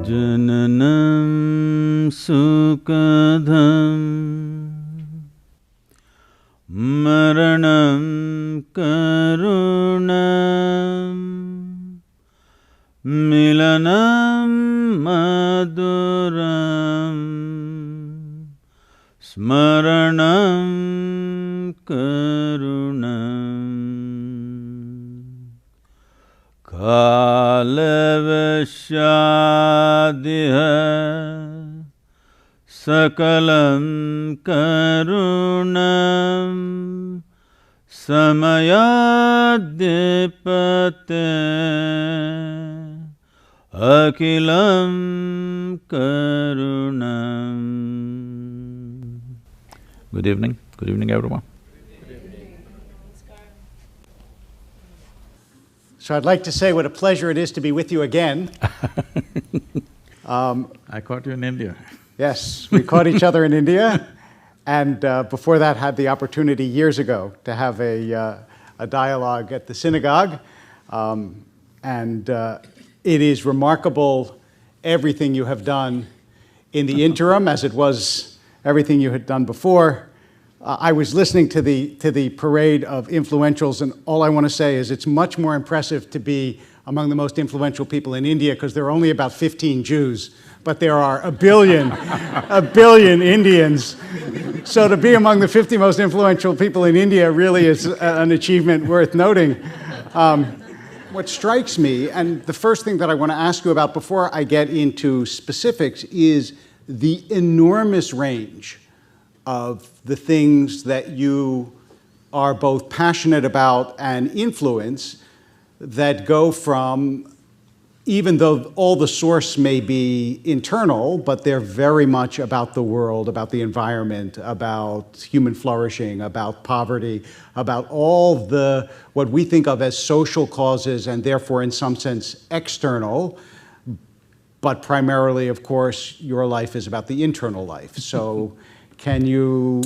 Jananam sukadham maranam karunam milanam maduram smaranam karunam kalavashadiha sakalam karunam samayadipate akilam karunam. Good evening. Good evening, everyone. So I'd like to say what a pleasure it is to be with you again. I caught you in India. Yes, we caught each other in India, and before that had the opportunity years ago to have a dialogue at the synagogue. It is remarkable everything you have done in the interim, as it was everything you had done before. I was listening to the parade of influentials, and all I want to say is it's much more impressive to be among the most influential people in India, because there are only about 15 Jews, but there are a billion Indians. So to be among the 50 most influential people in India really is an achievement worth noting. What strikes me, and the first thing that I want to ask you about before I get into specifics, is the enormous range of the things that you are both passionate about and influence, that go from, even though all the source may be internal, but they're very much about the world, about the environment, about human flourishing, about poverty, about all the, what we think of as social causes, and therefore in some sense external, but primarily, of course, your life is about the internal life. So can you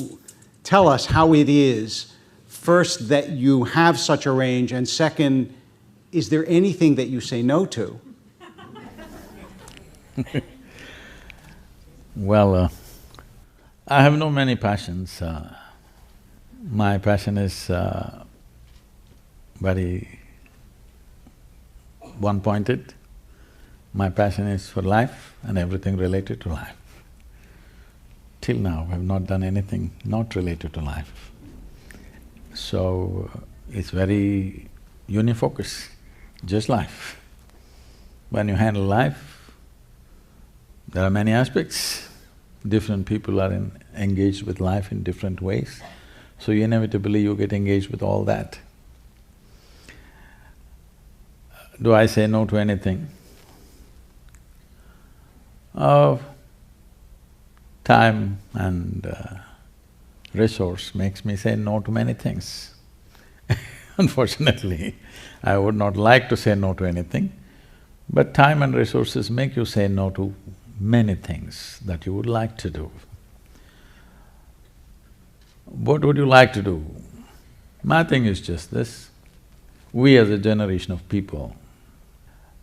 tell us how it is, first, that you have such a range, and second, is there anything that you say no to? Well, I have no many passions. My passion is very one-pointed. My passion is for life and everything related to life. Till now, I have not done anything not related to life. So, it's very unifocus, just life. When you handle life, there are many aspects. Different people are engaged with life in different ways, so inevitably you get engaged with all that. Do I say no to anything? Time and resource makes me say no to many things. Unfortunately, I would not like to say no to anything, but time and resources make you say no to many things that you would like to do. What would you like to do? My thing is just this: we as a generation of people,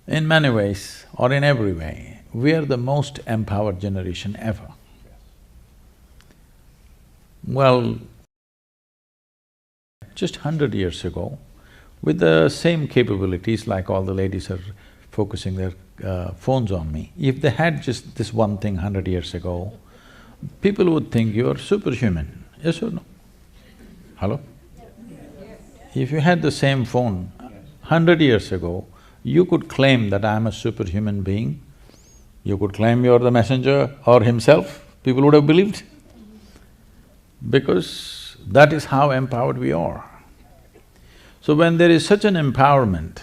in many ways or in every way, we are the most empowered generation ever. Well, just 100 years ago, with the same capabilities, like all the ladies are focusing their phones on me, if they had just this one thing 100 years ago, people would think you're superhuman, yes or no? Hello? If you had the same phone 100 years ago, you could claim that I'm a superhuman being, you could claim you're the messenger or himself, people would have believed. Because that is how empowered we are. So when there is such an empowerment,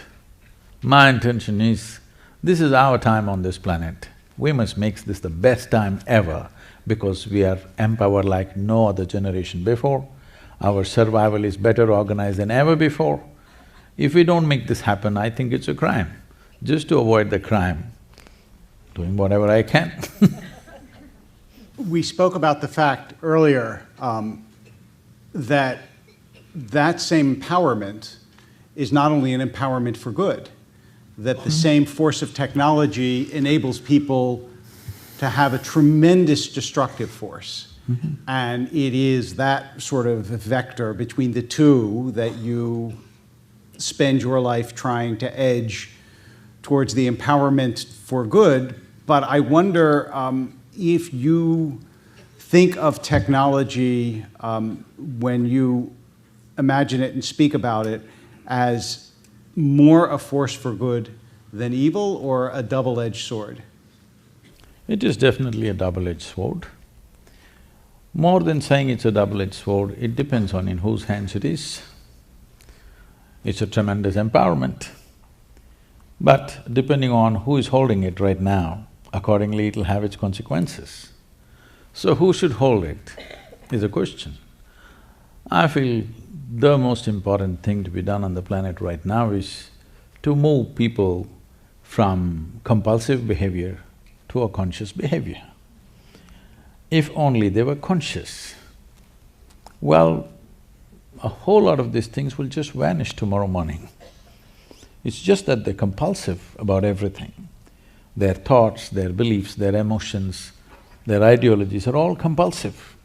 my intention is, this is our time on this planet. We must make this the best time ever, because we are empowered like no other generation before. Our survival is better organized than ever before. If we don't make this happen, I think it's a crime. Just to avoid the crime, doing whatever I can. We spoke about the fact earlier that that same empowerment is not only an empowerment for good, that the same force of technology enables people to have a tremendous destructive force. And it is that sort of vector between the two that you spend your life trying to edge towards the empowerment for good. But I wonder if you think of technology when you imagine it and speak about it as more a force for good than evil, or a double-edged sword? It is definitely a double-edged sword. More than saying it's a double-edged sword, it depends on in whose hands it is. It's a tremendous empowerment. But depending on who is holding it right now, accordingly it'll have its consequences. So who should hold it is a question. I feel the most important thing to be done on the planet right now is to move people from compulsive behavior to a conscious behavior. If only they were conscious, well, a whole lot of these things will just vanish tomorrow morning. It's just that they're compulsive about everything. Their thoughts, their beliefs, their emotions, their ideologies are all compulsive.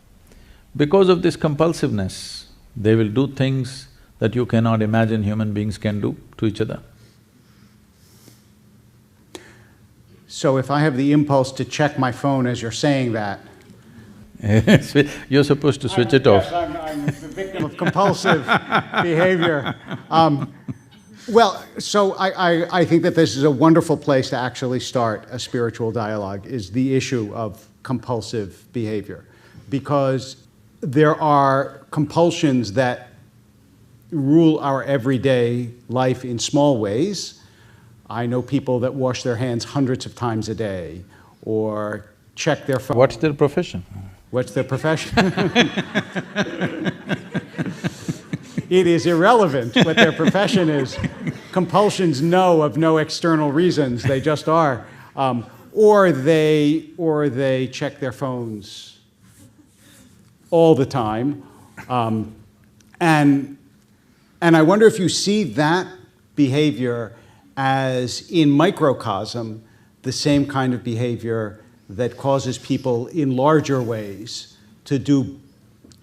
Because of this compulsiveness, they will do things that you cannot imagine human beings can do to each other. So if I have the impulse to check my phone as you're saying that… You're supposed to switch it off. Yes, I'm the victim of compulsive behavior. Well, so I think that this is a wonderful place to actually start a spiritual dialogue, is the issue of compulsive behavior. Because there are compulsions that rule our everyday life in small ways. I know people that wash their hands hundreds of times a day, or check their phone. What's their profession? What's their profession? It is irrelevant what their profession is. Compulsions know of no external reasons, they just are. Or they check their phones all the time. And I wonder if you see that behavior as, in microcosm, the same kind of behavior that causes people in larger ways to do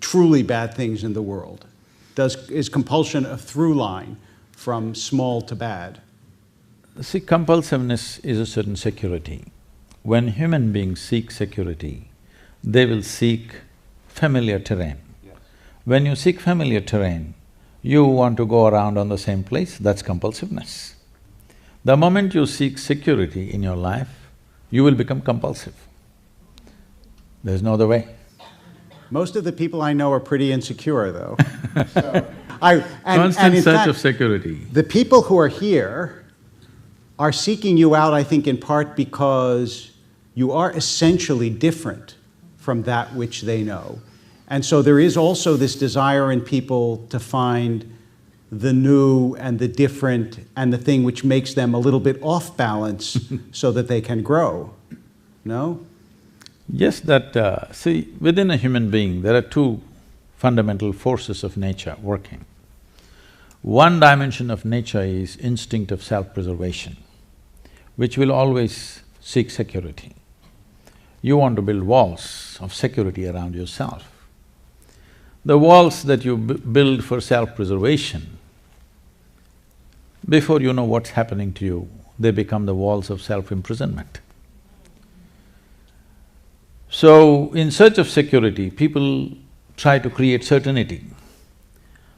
truly bad things in the world. Is compulsion a through line from small to bad? See, compulsiveness is a certain security. When human beings seek security, they will seek familiar terrain. Yes. When you seek familiar terrain, you want to go around on the same place, that's compulsiveness. The moment you seek security in your life, you will become compulsive. There's no other way. Most of the people I know are pretty insecure, though. Constant search of security. The people who are here are seeking you out, I think, in part because you are essentially different from that which they know. And so there is also this desire in people to find the new and the different and the thing which makes them a little bit off balance so that they can grow. No? Yes, see, within a human being, there are two fundamental forces of nature working. One dimension of nature is instinct of self-preservation, which will always seek security. You want to build walls of security around yourself. The walls that you build for self-preservation, before you know what's happening to you, they become the walls of self-imprisonment. So, in search of security, people try to create certainty.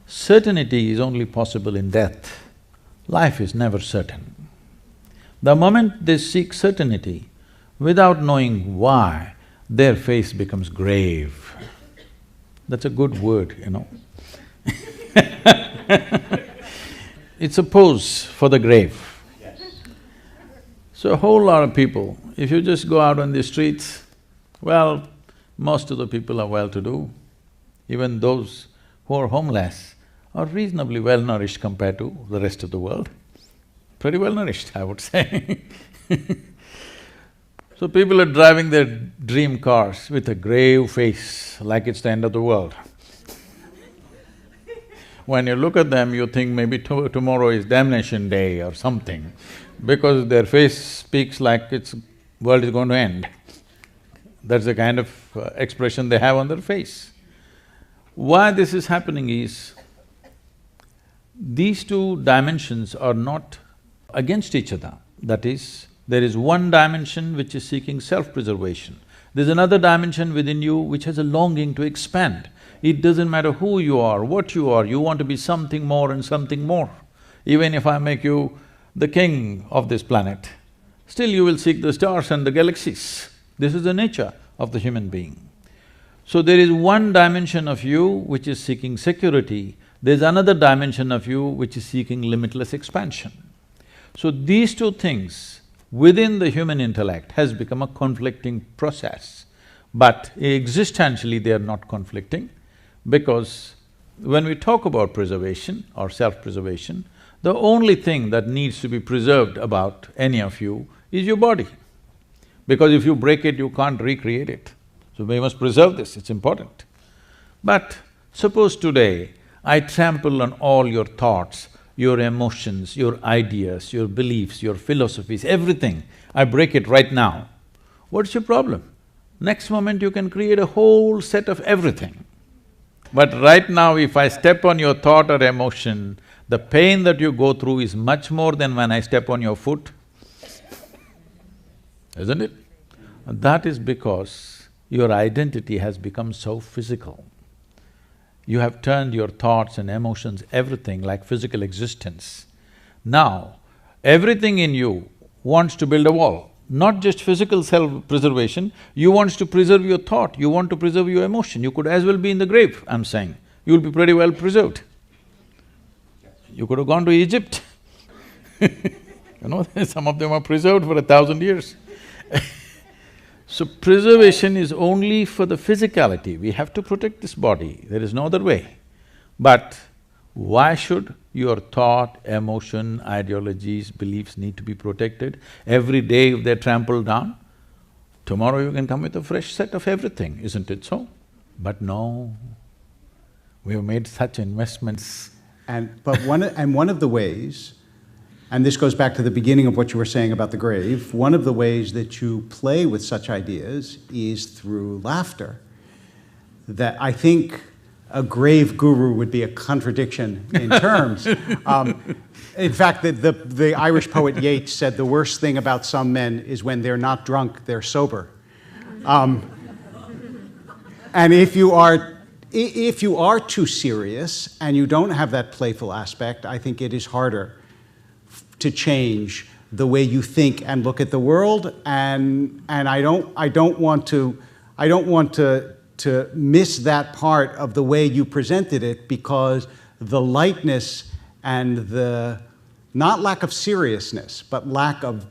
Certainty is only possible in death. Life is never certain. The moment they seek certainty, without knowing why, their face becomes grave. That's a good word, you know. It's a pose for the grave. Yes. So a whole lot of people, if you just go out on the streets, well, most of the people are well-to-do. Even those who are homeless are reasonably well-nourished compared to the rest of the world. Pretty well-nourished, I would say. So people are driving their dream cars with a grave face, like it's the end of the world. When you look at them, you think maybe tomorrow is damnation day or something, because their face speaks like world is going to end. That's the kind of expression they have on their face. Why this is happening is, these two dimensions are not against each other. That is, there is one dimension which is seeking self-preservation. There's another dimension within you which has a longing to expand. It doesn't matter who you are, what you are, you want to be something more and something more. Even if I make you the king of this planet, still you will seek the stars and the galaxies. This is the nature of the human being. So there is one dimension of you which is seeking security, there's another dimension of you which is seeking limitless expansion. So these two things within the human intellect has become a conflicting process, but existentially they are not conflicting, because when we talk about preservation or self-preservation, the only thing that needs to be preserved about any of you is your body. Because if you break it, you can't recreate it. So we must preserve this, it's important. But suppose today I trample on all your thoughts, your emotions, your ideas, your beliefs, your philosophies, everything, I break it right now. What's your problem? Next moment you can create a whole set of everything. But right now if I step on your thought or emotion, the pain that you go through is much more than when I step on your foot, isn't it? And that is because your identity has become so physical. You have turned your thoughts and emotions, everything like physical existence. Now, everything in you wants to build a wall. Not just physical self-preservation, you want to preserve your thought, you want to preserve your emotion. You could as well be in the grave, I'm saying. You'll be pretty well preserved. You could have gone to Egypt. You know, some of them are preserved for 1,000 years. So preservation is only for the physicality, we have to protect this body, there is no other way. But why should your thought, emotion, ideologies, beliefs need to be protected? Every day if they're trampled down, tomorrow you can come with a fresh set of everything, isn't it so? But no, we have made such investments. One of the ways, and this goes back to the beginning of what you were saying about the grave, one of the ways that you play with such ideas is through laughter. That I think a grave guru would be a contradiction in terms. In fact, the Irish poet Yeats said the worst thing about some men is when they're not drunk, they're sober. And if you are too serious and you don't have that playful aspect, I think it is harder to change the way you think and look at the world, and I don't want to miss that part of the way you presented it, because the lightness and the, not lack of seriousness, but lack of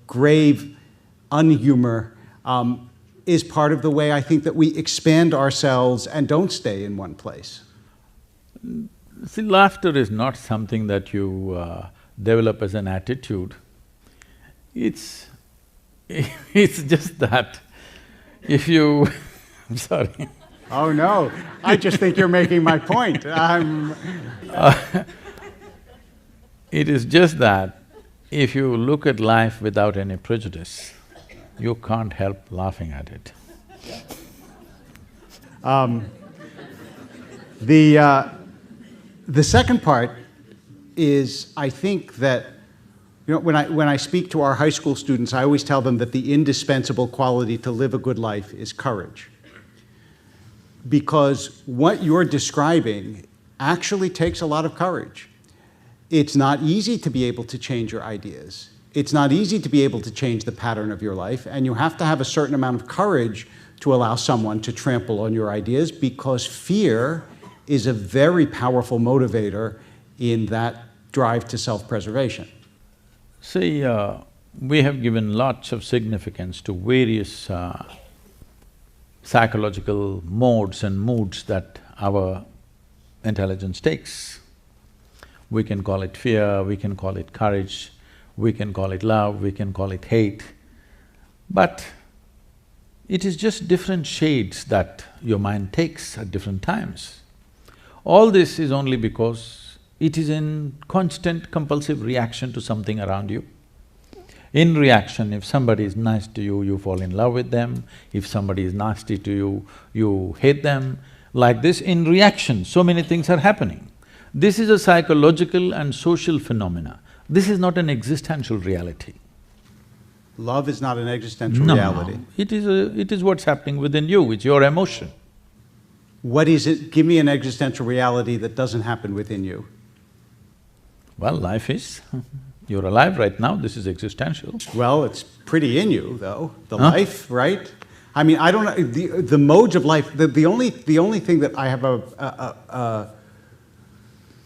grave unhumor is part of the way I think that we expand ourselves and don't stay in one place. See, laughter is not something that you develop as an attitude. It's just that if you I'm sorry. Oh no, I just think you're making my point. It is just that if you look at life without any prejudice, you can't help laughing at it. The second part is, I think that, you know, when I speak to our high school students, I always tell them that the indispensable quality to live a good life is courage. Because what you're describing actually takes a lot of courage. It's not easy to be able to change your ideas. It's not easy to be able to change the pattern of your life, and you have to have a certain amount of courage to allow someone to trample on your ideas, because fear is a very powerful motivator in that drive to self-preservation. See, we have given lots of significance to various psychological modes and moods that our intelligence takes. We can call it fear, we can call it courage, we can call it love, we can call it hate. But it is just different shades that your mind takes at different times. All this is only because it is in constant compulsive reaction to something around you. In reaction, if somebody is nice to you, you fall in love with them. If somebody is nasty to you, you hate them. Like this, in reaction, so many things are happening. This is a psychological and social phenomena. This is not an existential reality. Love is not an existential No, reality. no. It is what's happening within you, it's your emotion. What is it? Give me an existential reality that doesn't happen within you. Well, life is. You're alive right now, this is existential. Well, it's pretty in you, though, the life, right? I mean, I don't know, the modes of life, the only thing that I have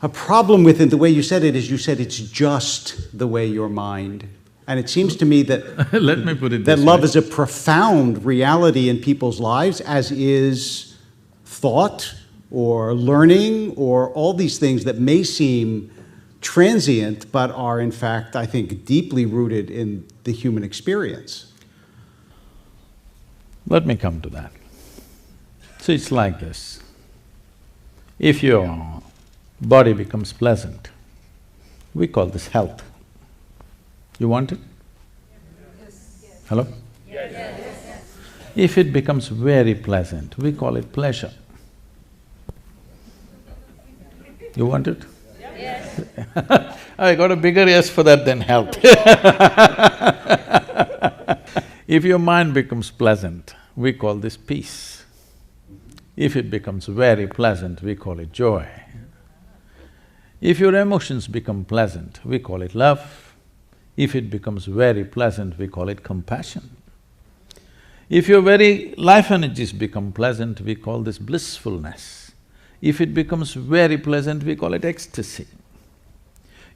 a problem with in the way you said it is you said it's just the way your mind. And it seems to me that… Let me put it that this love way. is a profound reality in people's lives, as is thought or learning or all these things that may seem transient, but are in fact, I think, deeply rooted in the human experience. Let me come to that. So it's like this. If your body becomes pleasant, we call this health. You want it? Yes. Hello? Yes. If it becomes very pleasant, we call it pleasure. You want it? Yes. I got a bigger yes for that than health. If your mind becomes pleasant, we call this peace. If it becomes very pleasant, we call it joy. If your emotions become pleasant, we call it love. If it becomes very pleasant, we call it compassion. If your very life energies become pleasant, we call this blissfulness. If it becomes very pleasant, we call it ecstasy.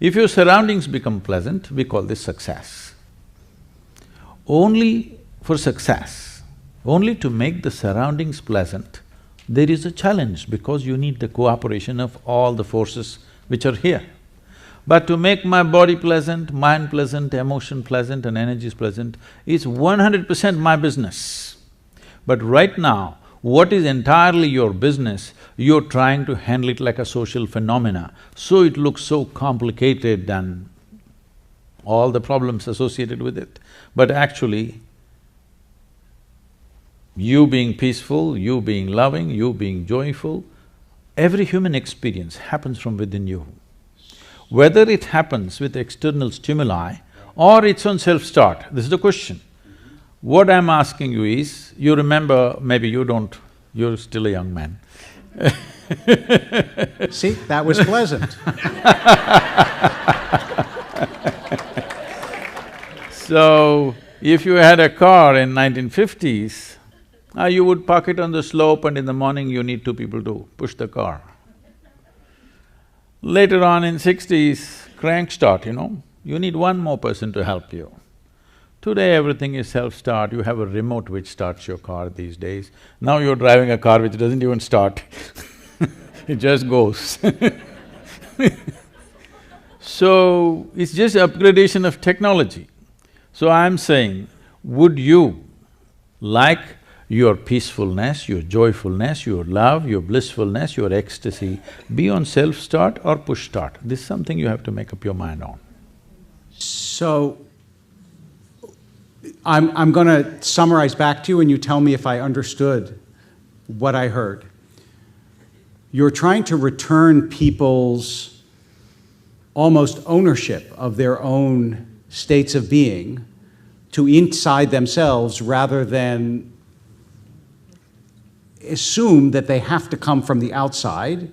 If your surroundings become pleasant, we call this success. Only for success, only to make the surroundings pleasant, there is a challenge because you need the cooperation of all the forces which are here. But to make my body pleasant, mind pleasant, emotion pleasant and energies pleasant is 100% my business. But right now, what is entirely your business, you're trying to handle it like a social phenomena, so it looks so complicated and all the problems associated with it. But actually, you being peaceful, you being loving, you being joyful, every human experience happens from within you. Whether it happens with external stimuli or its own self-start, this is the question. What I'm asking you is, you remember, maybe you don't, you're still a young man. See, that was pleasant. So, if you had a car in 1950s, you would park it on the slope and in the morning you need two people to push the car. Later on in 60s, crank start, you need one more person to help you. Today everything is self-start, you have a remote which starts your car these days. Now you're driving a car which doesn't even start, it just goes. So, it's just upgradation of technology. So I'm saying, would you like your peacefulness, your joyfulness, your love, your blissfulness, your ecstasy be on self-start or push-start? This is something you have to make up your mind on. So, I'm gonna summarize back to you and you tell me if I understood what I heard. You're trying to return people's almost ownership of their own states of being to inside themselves rather than assume that they have to come from the outside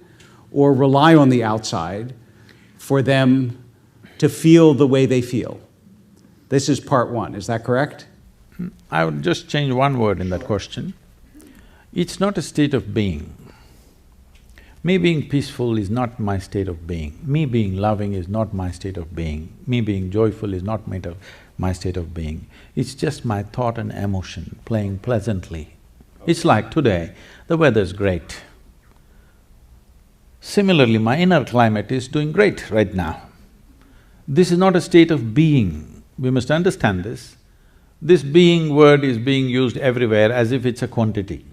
or rely on the outside for them to feel the way they feel. This is part one, is that correct? I would just change one word in that question. It's not a state of being. Me being peaceful is not my state of being. Me being loving is not my state of being. Me being joyful is not my state of being. It's just my thought and emotion playing pleasantly. It's like today, the weather's great. Similarly, my inner climate is doing great right now. This is not a state of being. We must understand this. This being word is being used everywhere as if it's a quantity.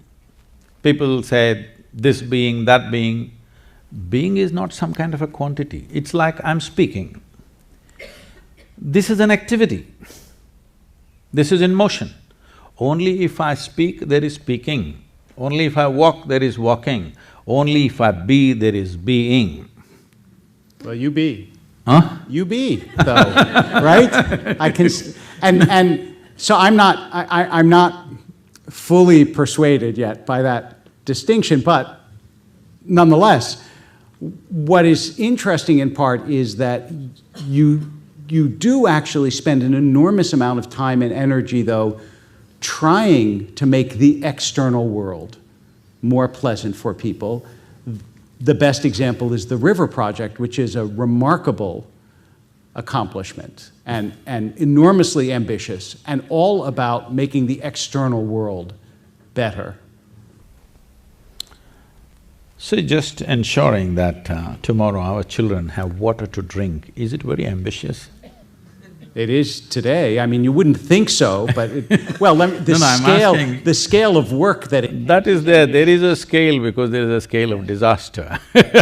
People say this being, that being. Being is not some kind of a quantity, it's like I'm speaking. This is an activity, this is in motion. Only if I speak, there is speaking. Only if I walk, there is walking. Only if I be, there is being. Well, you be. Huh? You be, though, right? And so I'm not fully persuaded yet by that distinction, but nonetheless, what is interesting in part is that you do actually spend an enormous amount of time and energy, though, trying to make the external world more pleasant for people. The best example is the River Project, which is a remarkable accomplishment and enormously ambitious, and all about making the external world better. So just ensuring that tomorrow our children have water to drink, is it very ambitious? It is today. I mean, you wouldn't think so, but the scale of work that it… That is there. There is a scale because there is a scale of disaster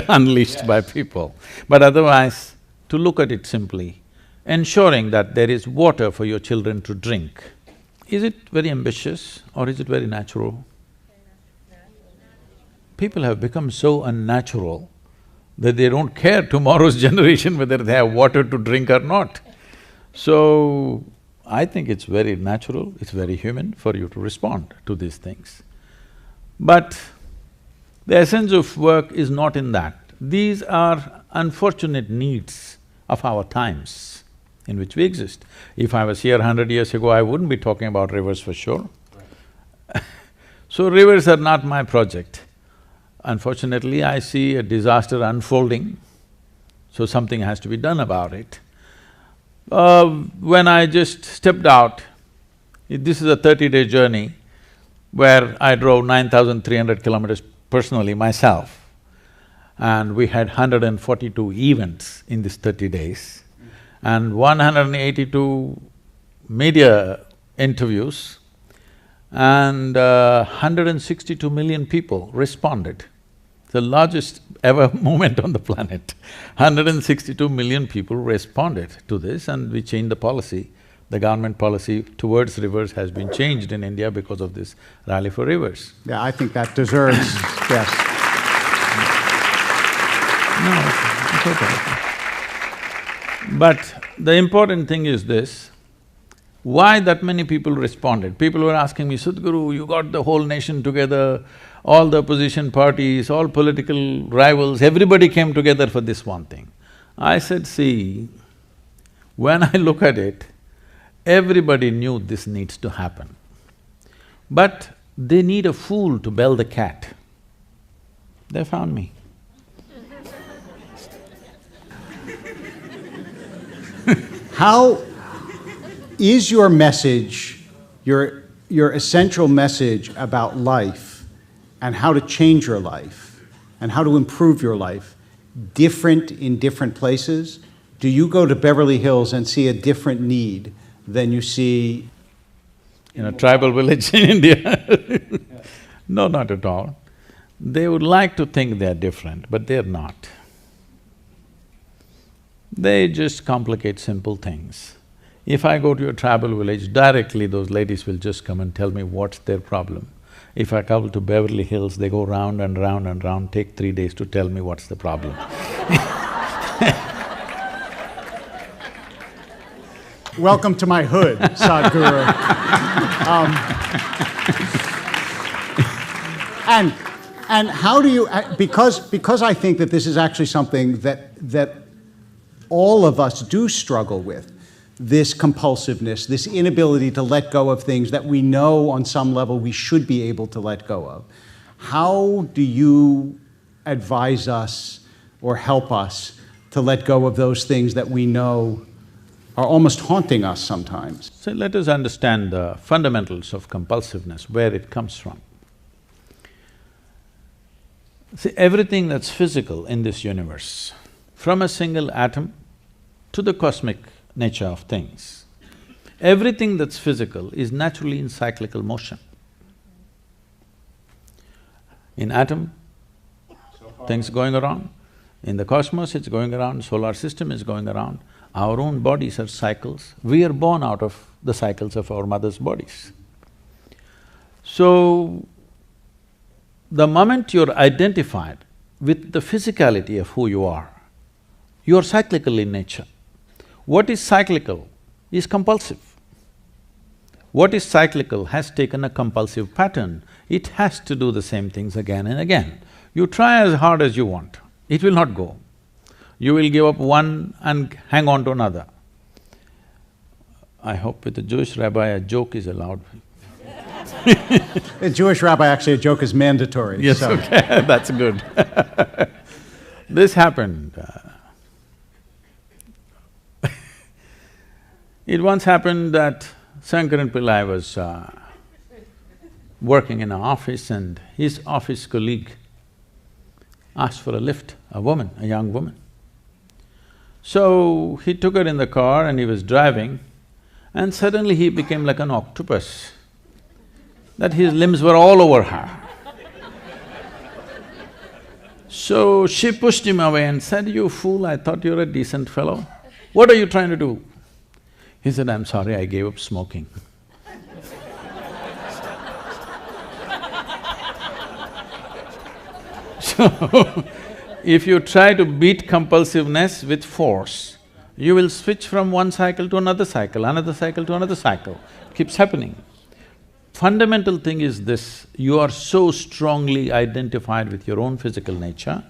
unleashed by people. But otherwise, to look at it simply, ensuring that there is water for your children to drink, is it very ambitious or is it very natural? People have become so unnatural that they don't care tomorrow's generation whether they have water to drink or not. So, I think it's very natural, it's very human for you to respond to these things. But the essence of work is not in that. These are unfortunate needs of our times in which we exist. If I was here 100 years ago, I wouldn't be talking about rivers for sure. So rivers are not my project. Unfortunately, I see a disaster unfolding, so something has to be done about it. When I just stepped out, this is a 30-day journey where I drove 9,300 kilometers personally myself, and we had 142 events in these 30 days and 182 media interviews, and 162 million people responded. The largest ever movement on the planet. 162 million people responded to this, and we changed the policy. The government policy towards rivers has been changed in India because of this Rally for Rivers. Yeah, I think that deserves… yes. No, it's okay. But the important thing is this, why that many people responded? People were asking me, Sadhguru, you got the whole nation together, all the opposition parties, all political rivals, everybody came together for this one thing. I said, see, when I look at it, everybody knew this needs to happen. But they need a fool to bell the cat. They found me. How is your message, your essential message about life and how to change your life and how to improve your life different in different places? Do you go to Beverly Hills and see a different need than you see in a tribal village in India? No, not at all. They would like to think they're different, but they're not. They just complicate simple things. If I go to a tribal village, directly those ladies will just come and tell me what's their problem. If I come to Beverly Hills, they go round and round and round, take 3 days to tell me what's the problem. Welcome to my hood, Sadhguru. And how do you… because I think that this is actually something that all of us do struggle with, this compulsiveness, this inability to let go of things that we know on some level we should be able to let go of. How do you advise us or help us to let go of those things that we know are almost haunting us sometimes? So let us understand the fundamentals of compulsiveness, where it comes from. See, everything that's physical in this universe, from a single atom to the cosmic nature of things, everything that's physical is naturally in cyclical motion. In atom, things going around, In the cosmos, it's going around, solar system is going around. Our own bodies are cycles. We are born out of the cycles of our mother's bodies. So, the moment you're identified with the physicality of who you are cyclical in nature. What is cyclical is compulsive. What is cyclical has taken a compulsive pattern. It has to do the same things again and again. You try as hard as you want, it will not go. You will give up one and hang on to another. I hope with a Jewish rabbi a joke is allowed. A Jewish rabbi, actually, a joke is mandatory. Yes, so. okay, that's good. This happened. It once happened that Shankaran Pillai was working in an office and his office colleague asked for a lift, a young woman. So he took her in the car and he was driving and suddenly he became like an octopus, that his limbs were all over her. So she pushed him away and said, "You fool, I thought you were a decent fellow. What are you trying to do?" He said, "I'm sorry, I gave up smoking." So, if you try to beat compulsiveness with force, you will switch from one cycle to another cycle to another cycle. It keeps happening. Fundamental thing is this, you are so strongly identified with your own physical nature,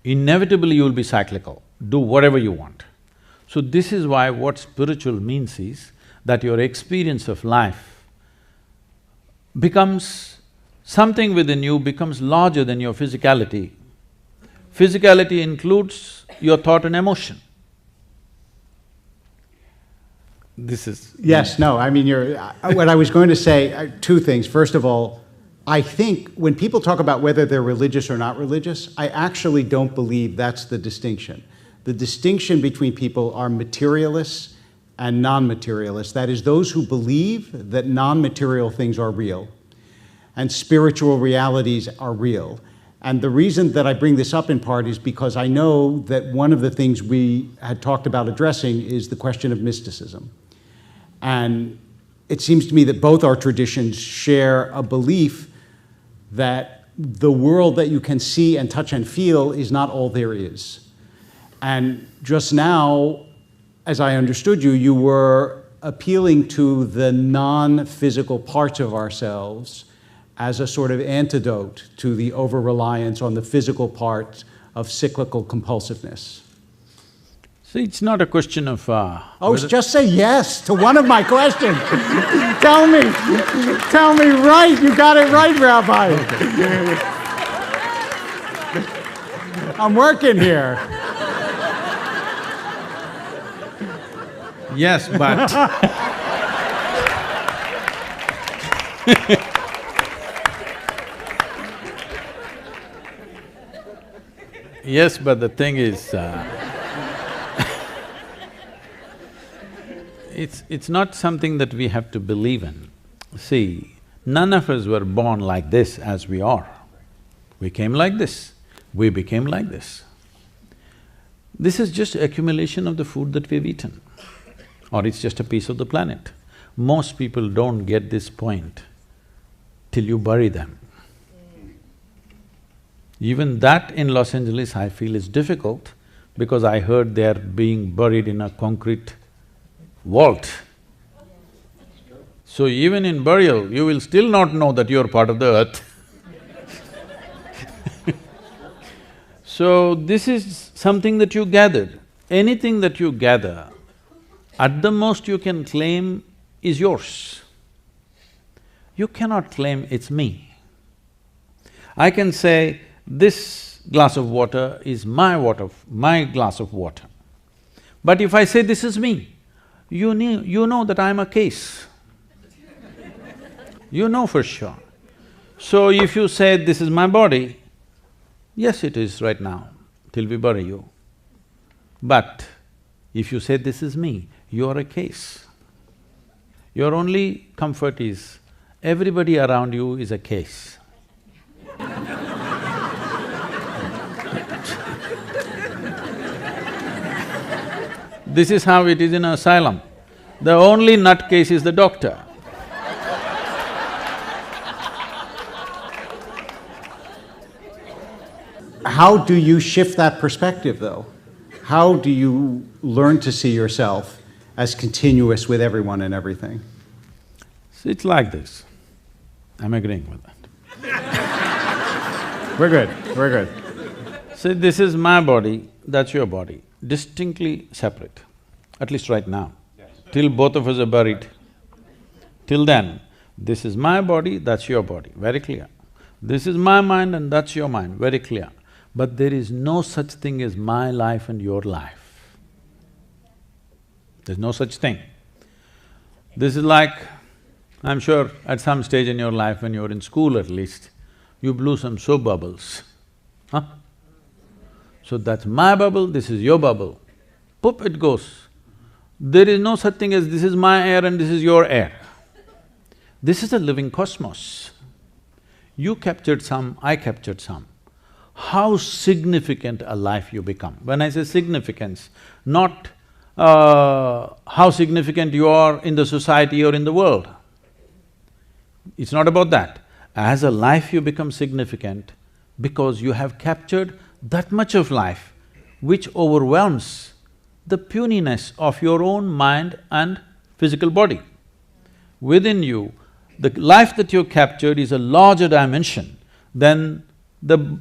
inevitably you will be cyclical, do whatever you want. So this is why what spiritual means is that your experience of life becomes… something within you becomes larger than your physicality. Physicality includes your thought and emotion. This is… Yes, no, I mean, what I was going to say, two things. First of all, I think when people talk about whether they're religious or not religious, I actually don't believe that's the distinction. The distinction between people are materialists and non-materialists. That is, those who believe that non-material things are real and spiritual realities are real. And the reason that I bring this up in part is because I know that one of the things we had talked about addressing is the question of mysticism. And it seems to me that both our traditions share a belief that the world that you can see and touch and feel is not all there is. And just now, as I understood you, you were appealing to the non-physical parts of ourselves as a sort of antidote to the over-reliance on the physical part of cyclical compulsiveness. See, it's not a question of… just say yes to one of my questions. Tell me right, you got it right, Rabbi. Okay. I'm working here. Yes, but… Yes, but the thing is, it's not something that we have to believe in. See, none of us were born like this as we are. We came like this, we became like this. This is just accumulation of the food that we've eaten, or it's just a piece of the planet. Most people don't get this point till you bury them. Even that in Los Angeles I feel is difficult because I heard they're being buried in a concrete vault. So even in burial, you will still not know that you're part of the earth. So this is something that you gathered. Anything that you gather, at the most you can claim is yours. You cannot claim it's me. I can say, this glass of water is my glass of water. But if I say this is me, you know that I'm a case. You know for sure. So if you say this is my body, yes, it is right now, till we bury you. But if you say this is me, you're a case. Your only comfort is everybody around you is a case. This is how it is in an asylum. The only nutcase is the doctor. How do you shift that perspective, though? How do you learn to see yourself as continuous with everyone and everything? So it's like this. I'm agreeing with that. We're good, we're good. See, this is my body, that's your body, distinctly separate, at least right now. Yes. Till both of us are buried. Till then, this is my body, that's your body, very clear. This is my mind and that's your mind, very clear. But there is no such thing as my life and your life. There's no such thing. This is like, I'm sure at some stage in your life, when you're in school at least, you blew some soap bubbles, huh? So that's my bubble, this is your bubble. Poop, it goes. There is no such thing as this is my air and this is your air. This is a living cosmos. You captured some, I captured some. How significant a life you become. When I say significance, not how significant you are in the society or in the world. It's not about that. As a life you become significant because you have captured that much of life which overwhelms the puniness of your own mind and physical body. Within you, the life that you captured is a larger dimension than the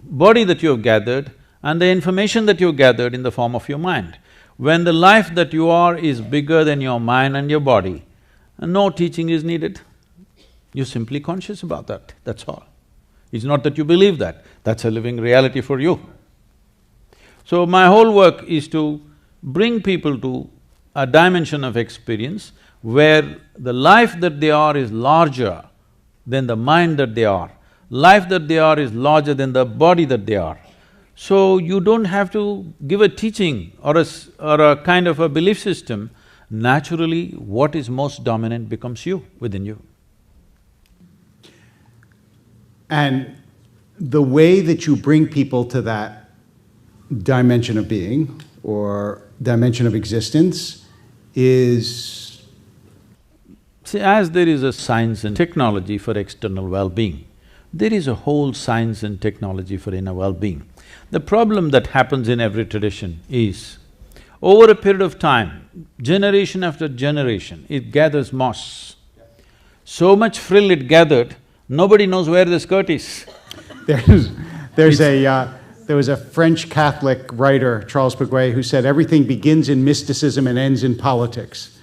body that you have gathered and the information that you have gathered in the form of your mind. When the life that you are is bigger than your mind and your body, no teaching is needed. You're simply conscious about that, that's all. It's not that you believe that, that's a living reality for you. So my whole work is to bring people to a dimension of experience where the life that they are is larger than the mind that they are. Life that they are is larger than the body that they are. So you don't have to give a teaching or a kind of a belief system. Naturally, what is most dominant becomes you, within you. And the way that you bring people to that dimension of being or dimension of existence is… See, as there is a science and technology for external well-being, there is a whole science and technology for inner well-being. The problem that happens in every tradition is, over a period of time, generation after generation, it gathers moss. So much frill it gathered, nobody knows where the skirt is. There was a French Catholic writer, Charles Piguet, who said, everything begins in mysticism and ends in politics.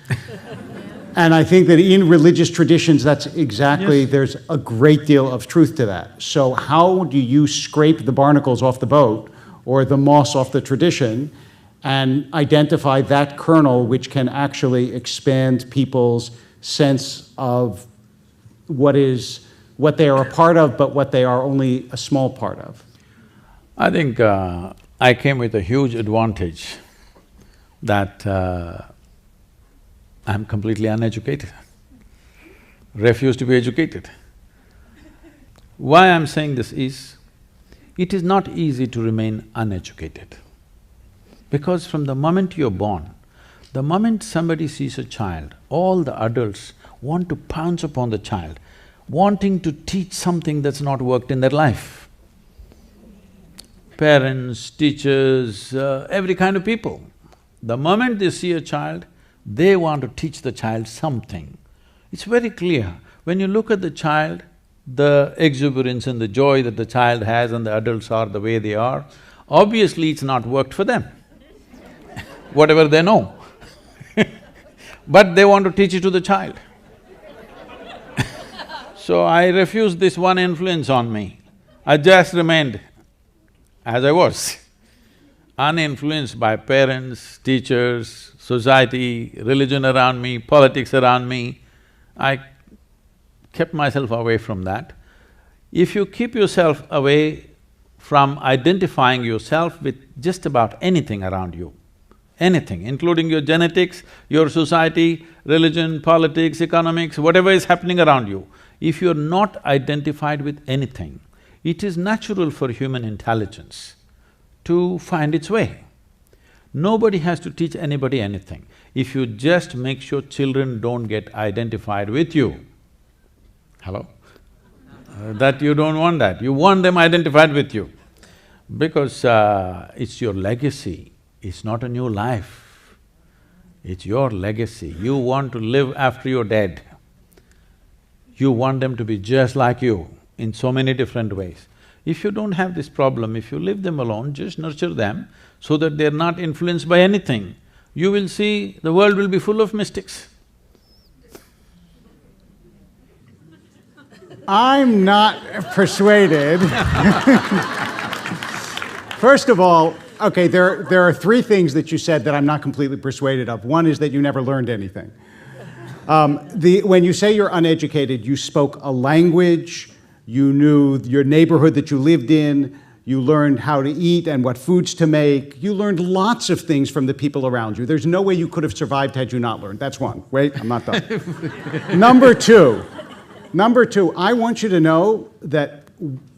And I think that in religious traditions, that's exactly… Yes. There's a great deal of truth to that. So how do you scrape the barnacles off the boat or the moss off the tradition and identify that kernel which can actually expand people's sense of what they are a part of, but what they are only a small part of? I think I came with a huge advantage that I'm completely uneducated, refuse to be educated. Why I'm saying this is, it is not easy to remain uneducated. Because from the moment you're born, the moment somebody sees a child, all the adults want to pounce upon the child, wanting to teach something that's not worked in their life. Parents, teachers, every kind of people. The moment they see a child, they want to teach the child something. It's very clear. When you look at the child, the exuberance and the joy that the child has and the adults are the way they are, obviously it's not worked for them, whatever they know. But they want to teach it to the child. So I refused this one influence on me. I just remained as I was, uninfluenced by parents, teachers, society, religion around me, politics around me. I kept myself away from that. If you keep yourself away from identifying yourself with just about anything around you, anything, including your genetics, your society, religion, politics, economics, whatever is happening around you, if you're not identified with anything, it is natural for human intelligence to find its way. Nobody has to teach anybody anything. If you just make sure children don't get identified with you, hello? That you don't want that, you want them identified with you. Because it's your legacy, it's not a new life, it's your legacy. You want to live after you're dead. You want them to be just like you in so many different ways. If you don't have this problem, if you leave them alone, just nurture them so that they're not influenced by anything, you will see the world will be full of mystics. I'm not persuaded. First of all, okay, there are three things that you said that I'm not completely persuaded of. One is that you never learned anything. When you say you're uneducated, you spoke a language, you knew your neighborhood that you lived in, you learned how to eat and what foods to make, you learned lots of things from the people around you. There's no way you could have survived had you not learned. That's one. Wait, I'm not done. Number two, I want you to know that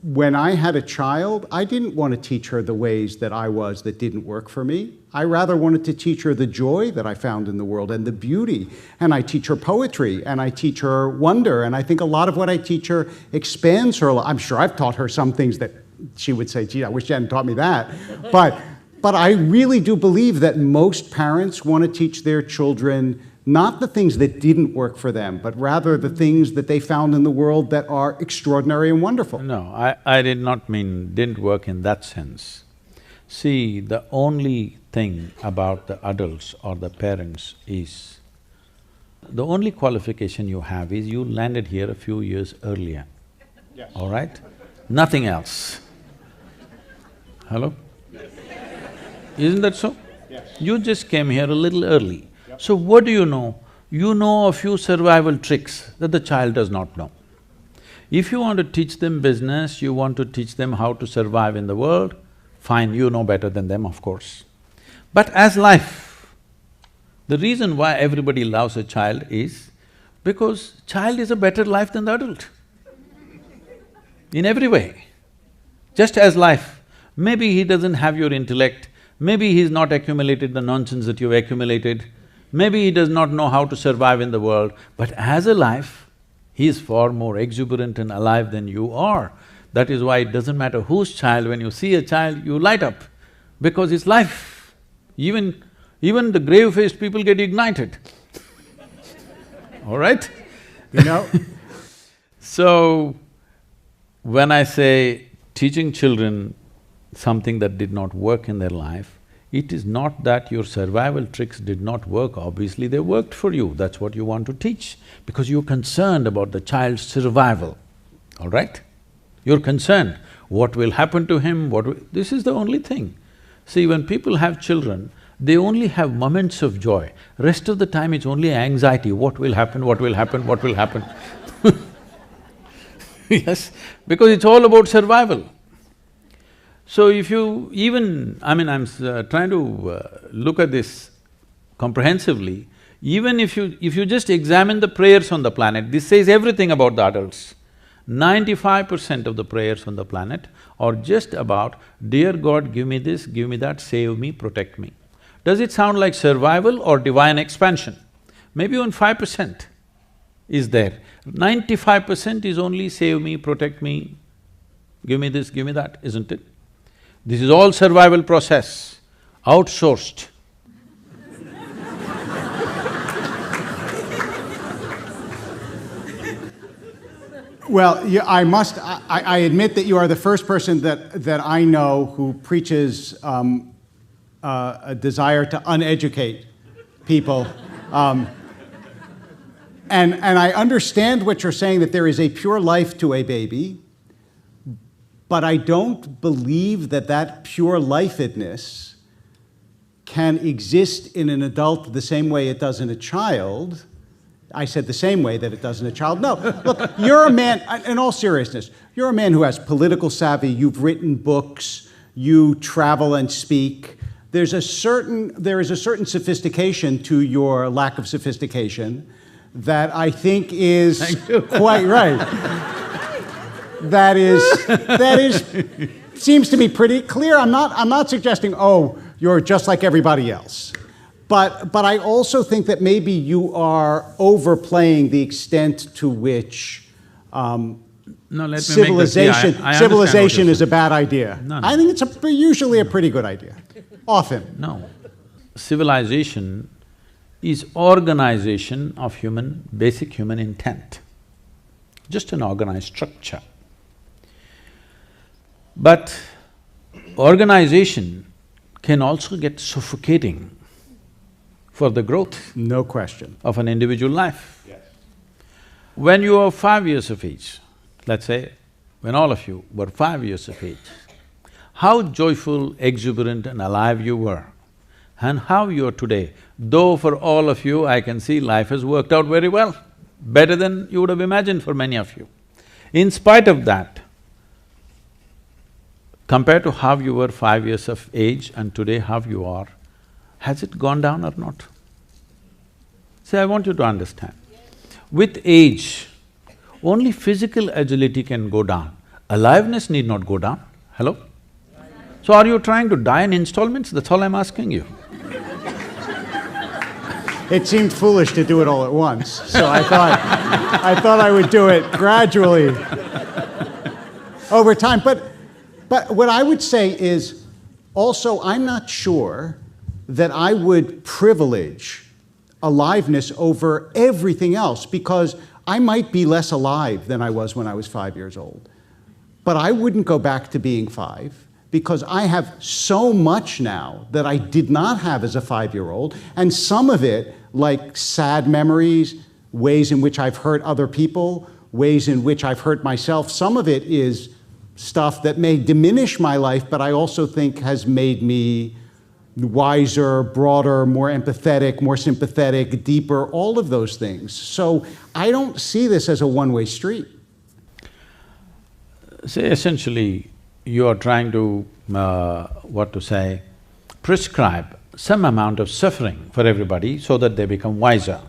when I had a child, I didn't want to teach her the ways that I was that didn't work for me. I rather wanted to teach her the joy that I found in the world and the beauty. And I teach her poetry and I teach her wonder. And I think a lot of what I teach her expands her. I'm sure I've taught her some things that she would say, gee, I wish you hadn't taught me that. But I really do believe that most parents want to teach their children not the things that didn't work for them, but rather the things that they found in the world that are extraordinary and wonderful. No, I did not mean didn't work in that sense. See, the only thing about the adults or the parents is, the only qualification you have is you landed here a few years earlier, Yes. all right? Nothing else. Hello? Yes. Isn't that so? Yes. You just came here a little early. So what do you know? You know a few survival tricks that the child does not know. If you want to teach them business, you want to teach them how to survive in the world, fine, you know better than them, of course. But as life, the reason why everybody loves a child is because child is a better life than the adult. In every way. Just as life, maybe he doesn't have your intellect, maybe he's not accumulated the nonsense that you've accumulated, maybe he does not know how to survive in the world, but as a life, he is far more exuberant and alive than you are. That is why it doesn't matter whose child, when you see a child, you light up, because it's life. Even the grave-faced people get ignited. All right? You know? So, when I say teaching children something that did not work in their life, it is not that your survival tricks did not work, obviously they worked for you, that's what you want to teach, because you're concerned about the child's survival, all right? You're concerned, what will happen to him, this is the only thing. See, when people have children, they only have moments of joy, rest of the time it's only anxiety, what will happen, what will happen, what will happen. Yes, because it's all about survival. So if you even… I'm trying to look at this comprehensively, even if you just examine the prayers on the planet, this says everything about the adults. 95% of the prayers on the planet are just about, dear God, give me this, give me that, save me, protect me. Does it sound like survival or divine expansion? Maybe only 5% is there. 95% is only save me, protect me, give me this, give me that, isn't it? This is all survival process, outsourced. Well, I admit that you are the first person that I know who preaches a desire to uneducate people. And I understand what you're saying, that there is a pure life to a baby, but I don't believe that pure lifedness can exist in an adult the same way it does in a child. I said the same way that it does in a child. No, look, you're a man, in all seriousness, you're a man who has political savvy, you've written books, you travel and speak. There is a certain sophistication to your lack of sophistication that I think is quite right. That seems to be pretty clear. I'm not suggesting, oh, You're just like everybody else. But I also think that maybe you are overplaying the extent to which No, let me civilization, make this clear. I civilization understand is a bad idea. No. I think it's usually a pretty good idea, often. No. Civilization is organization of basic human intent, just an organized structure. But organization can also get suffocating for the growth No question. of an individual life. Yes. When you are 5 years of age, let's say, when all of you were 5 years of age, how joyful, exuberant and alive you were, and how you are today. Though for all of you, I can see life has worked out very well, better than you would have imagined for many of you. In spite of that, compared to how you were 5 years of age and today how you are, has it gone down or not? See, I want you to understand. With age, only physical agility can go down. Aliveness need not go down. Hello? So are you trying to die in installments? That's all I'm asking you. It seemed foolish to do it all at once, so I thought I would do it gradually over time. But what I would say is, also, I'm not sure that I would privilege aliveness over everything else, because I might be less alive than I was when I was 5 years old. But I wouldn't go back to being 5, because I have so much now that I did not have as a 5-year-old, and some of it, like sad memories, ways in which I've hurt other people, ways in which I've hurt myself, some of it is stuff that may diminish my life, but I also think has made me wiser, broader, more empathetic, more sympathetic, deeper, all of those things. So I don't see this as a one-way street. See, essentially, you are trying to, prescribe some amount of suffering for everybody so that they become wiser.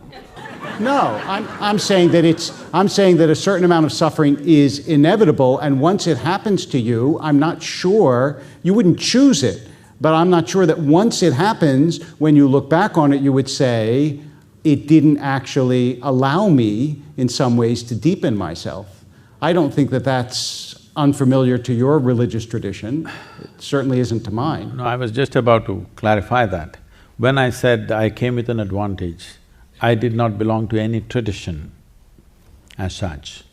No, I'm saying that a certain amount of suffering is inevitable, and once it happens to you, I'm not sure, you wouldn't choose it, but I'm not sure that once it happens, when you look back on it, you would say, it didn't actually allow me, in some ways, to deepen myself. I don't think that that's unfamiliar to your religious tradition. It certainly isn't to mine. No, I was just about to clarify that. When I said I came with an advantage, I did not belong to any tradition as such.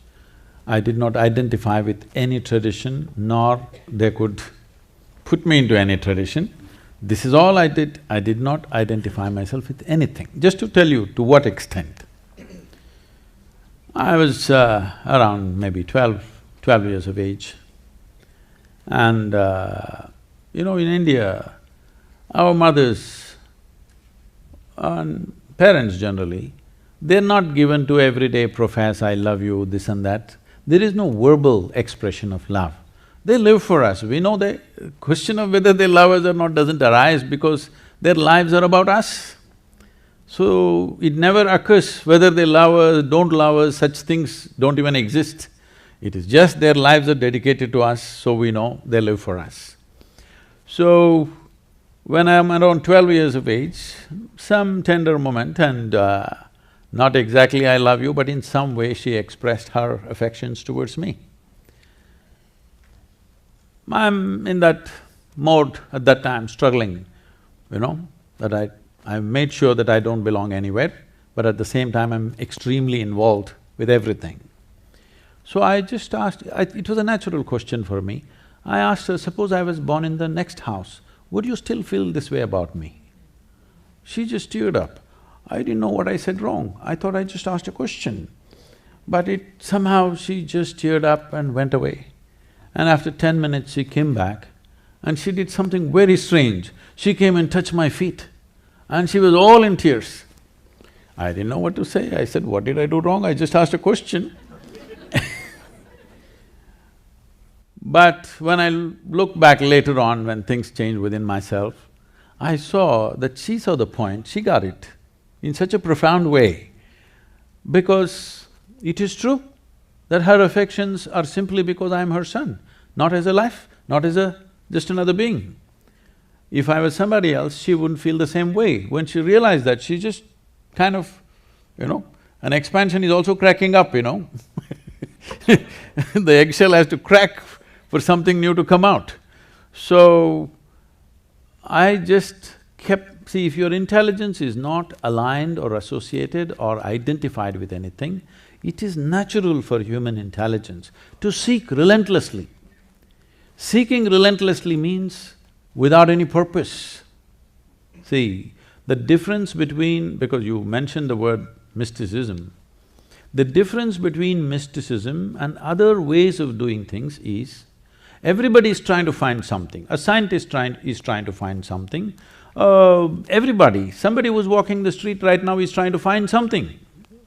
I did not identify with any tradition, nor they could put me into any tradition. This is all I did. I did not identify myself with anything. Just to tell you to what extent. I was around maybe 12 years of age, and in India, our mothers and parents generally, they're not given to every day profess, I love you, this and that. There is no verbal expression of love. They live for us. We know the question of whether they love us or not doesn't arise because their lives are about us. So, it never occurs whether they love us, don't love us, such things don't even exist. It is just their lives are dedicated to us, so we know they live for us. So, when I'm around 12 years of age, some tender moment and not exactly I love you, but in some way she expressed her affections towards me. I'm in that mode at that time, struggling, that I made sure that I don't belong anywhere, but at the same time I'm extremely involved with everything. So I just asked, it was a natural question for me. I asked her, suppose I was born in the next house, would you still feel this way about me? She just teared up. I didn't know what I said wrong. I thought I just asked a question. But somehow she just teared up and went away. And after 10 minutes she came back and she did something very strange. She came and touched my feet and she was all in tears. I didn't know what to say. I said, what did I do wrong? I just asked a question. But when I look back later on, when things changed within myself, I saw that she saw the point, she got it in such a profound way, because it is true that her affections are simply because I am her son, not as a life, not as just another being. If I was somebody else, she wouldn't feel the same way. When she realized that, she just kind of, an expansion is also cracking up, The eggshell has to crack for something new to come out. So, I just kept… See, if your intelligence is not aligned or associated or identified with anything, it is natural for human intelligence to seek relentlessly. Seeking relentlessly means without any purpose. See, the difference between… because you mentioned the word mysticism, the difference between mysticism and other ways of doing things is, everybody is trying to find something. A scientist is trying to find something. Somebody who's walking the street right now is trying to find something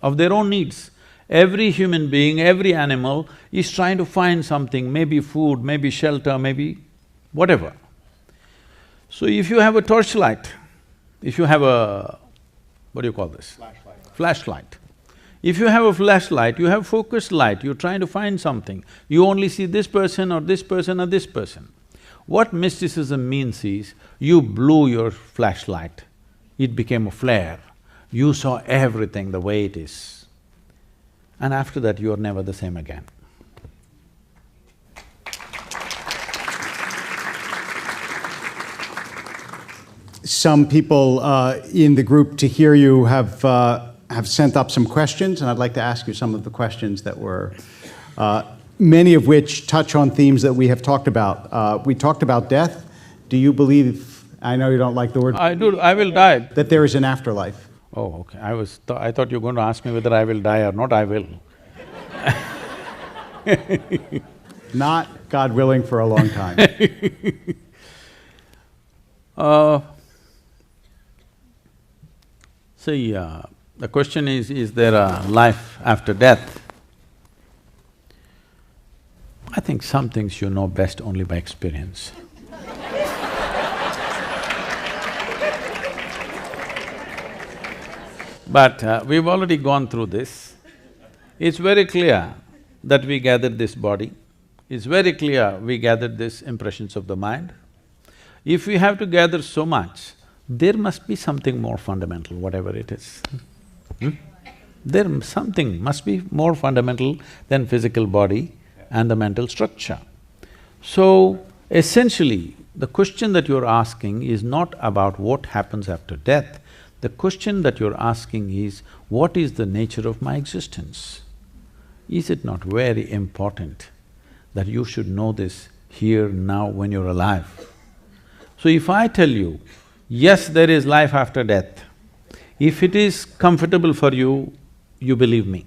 of their own needs. Every human being, every animal is trying to find something, maybe food, maybe shelter, maybe whatever. So if you have a torchlight, if you have a… what do you call this? Flashlight. If you have a flashlight, you have focused light, you're trying to find something. You only see this person or this person or this person. What mysticism means is, you blew your flashlight, it became a flare. You saw everything the way it is. And after that, you are never the same again. Some people in the group to hear you have sent up some questions, and I'd like to ask you some of the questions that were… many of which touch on themes that we have talked about. We talked about death. Do you believe… I know you don't like the word… I do, I will die. That there is an afterlife? Oh, okay. I thought you were going to ask me whether I will die or not. I will. Not, God willing, for a long time. The question is there a life after death? I think some things you know best only by experience. But we've already gone through this. It's very clear that we gathered this body. It's very clear we gathered these impressions of the mind. If we have to gather so much, there must be something more fundamental, whatever it is. Something must be more fundamental than physical body and the mental structure. So, essentially, the question that you're asking is not about what happens after death. The question that you're asking is, what is the nature of my existence? Is it not very important that you should know this here, now, when you're alive? So if I tell you, yes, there is life after death, if it is comfortable for you, you believe me,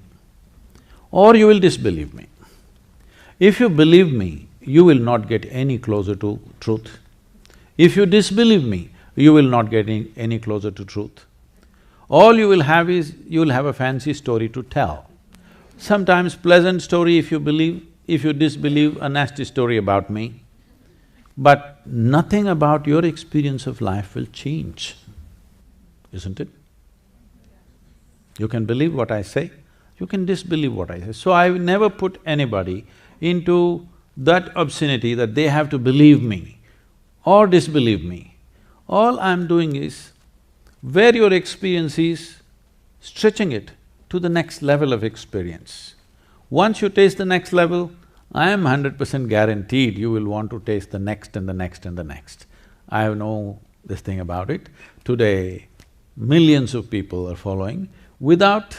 or you will disbelieve me. If you believe me, you will not get any closer to truth. If you disbelieve me, you will not get any closer to truth. All you will have is, you will have a fancy story to tell. Sometimes pleasant story if you believe, if you disbelieve, a nasty story about me. But nothing about your experience of life will change, isn't it? You can believe what I say, you can disbelieve what I say. So I will never put anybody into that obscenity that they have to believe me or disbelieve me. All I'm doing is, where your experience is, stretching it to the next level of experience. Once you taste the next level, I am 100% guaranteed you will want to taste the next and the next and the next. I have no this thing about it. Today, millions of people are following without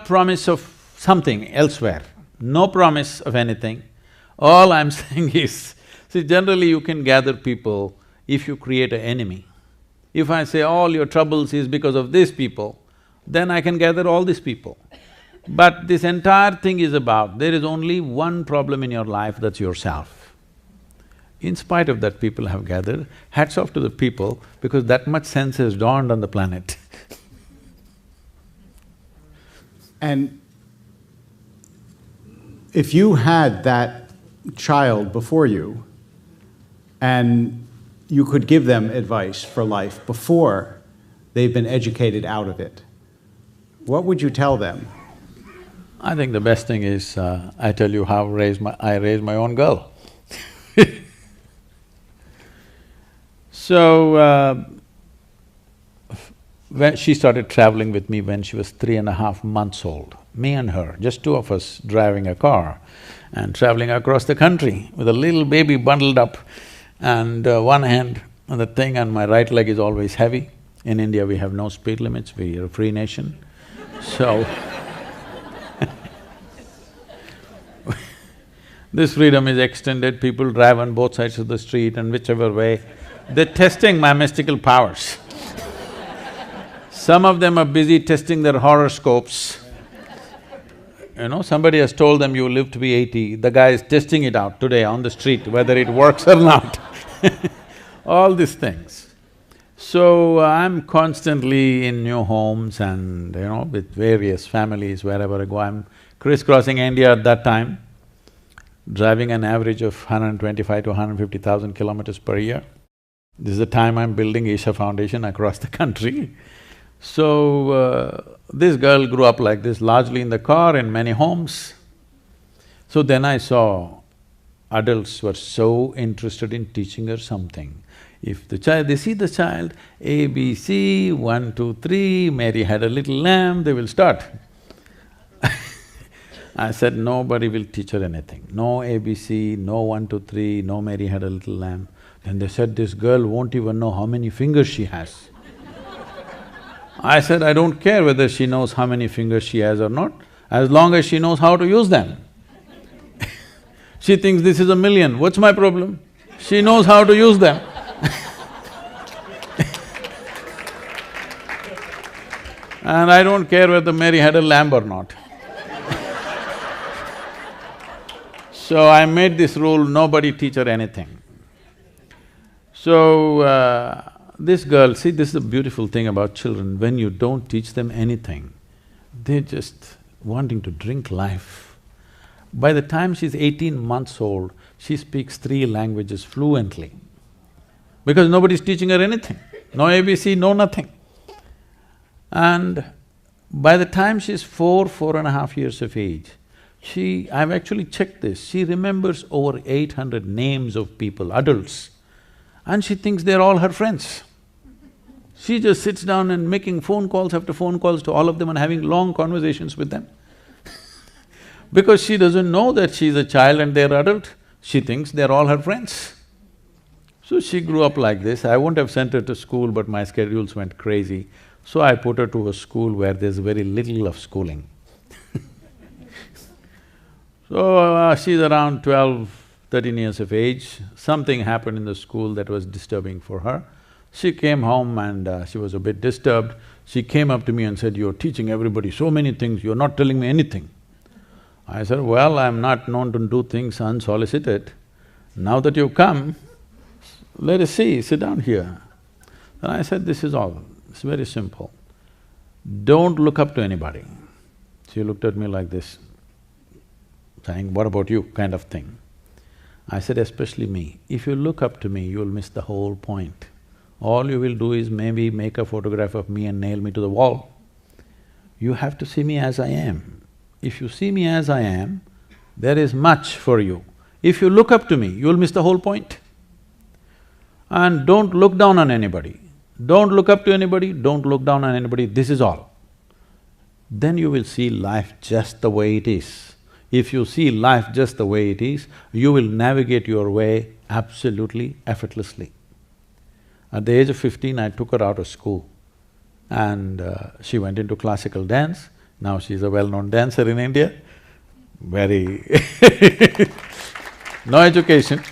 promise of something elsewhere, no promise of anything. All I'm saying is, see, generally you can gather people if you create an enemy. If I say all your troubles is because of these people, then I can gather all these people. But this entire thing is about, there is only one problem in your life, that's yourself. In spite of that, people have gathered. Hats off to the people, because that much sense has dawned on the planet. And if you had that child before you and you could give them advice for life before they've been educated out of it, what would you tell them? I think the best thing is, I tell you how I raised my own girl. So, when she started traveling with me when she was 3.5 months old. Me and her, just two of us driving a car and traveling across the country with a little baby bundled up and one hand on the thing and my right leg is always heavy. In India, we have no speed limits, we are a free nation. So, this freedom is extended, people drive on both sides of the street and whichever way. They're testing my mystical powers. Some of them are busy testing their horoscopes. You know, somebody has told them you live to be 80, the guy is testing it out today on the street, whether it works or not. All these things. So, I'm constantly in new homes and, with various families, wherever I go, I'm crisscrossing India at that time, driving an average of 125 to 150,000 kilometers per year. This is the time I'm building Isha Foundation across the country. So, this girl grew up like this, largely in the car, in many homes. So then I saw adults were so interested in teaching her something. If the child… they see the child, A, B, C, 1, 2, 3, Mary had a little lamb, they will start. I said, nobody will teach her anything. No ABC, no 1, 2, 3, no Mary had a little lamb. Then they said, this girl won't even know how many fingers she has. I said, I don't care whether she knows how many fingers she has or not, as long as she knows how to use them. She thinks this is 1,000,000, what's my problem? She knows how to use them. And I don't care whether Mary had a lamb or not. So I made this rule, nobody teach her anything. So, this girl, see, this is the beautiful thing about children, when you don't teach them anything, they're just wanting to drink life. By the time she's 18 months old, she speaks 3 languages fluently, because nobody's teaching her anything, no ABC, no nothing. And by the time she's 4.5 years of age, I've actually checked this, she remembers over 800 names of people, adults, and she thinks they're all her friends. She just sits down and making phone calls after phone calls to all of them and having long conversations with them. Because she doesn't know that she's a child and they're adult, she thinks they're all her friends. So she grew up like this. I wouldn't have sent her to school, but my schedules went crazy. So I put her to a school where there's very little of schooling. So, she's around 12, 13 years of age. Something happened in the school that was disturbing for her. She came home and she was a bit disturbed. She came up to me and said, you're teaching everybody so many things, you're not telling me anything. I said, well, I'm not known to do things unsolicited. Now that you've come, let us see, sit down here. And I said, this is all, it's very simple. Don't look up to anybody. She looked at me like this, saying, what about you, kind of thing. I said, especially me. If you look up to me, you'll miss the whole point. All you will do is maybe make a photograph of me and nail me to the wall. You have to see me as I am. If you see me as I am, there is much for you. If you look up to me, you'll miss the whole point. And don't look down on anybody. Don't look up to anybody, don't look down on anybody, this is all. Then you will see life just the way it is. If you see life just the way it is, you will navigate your way absolutely effortlessly. At the age of 15, I took her out of school and she went into classical dance. Now she's a well-known dancer in India, very no education.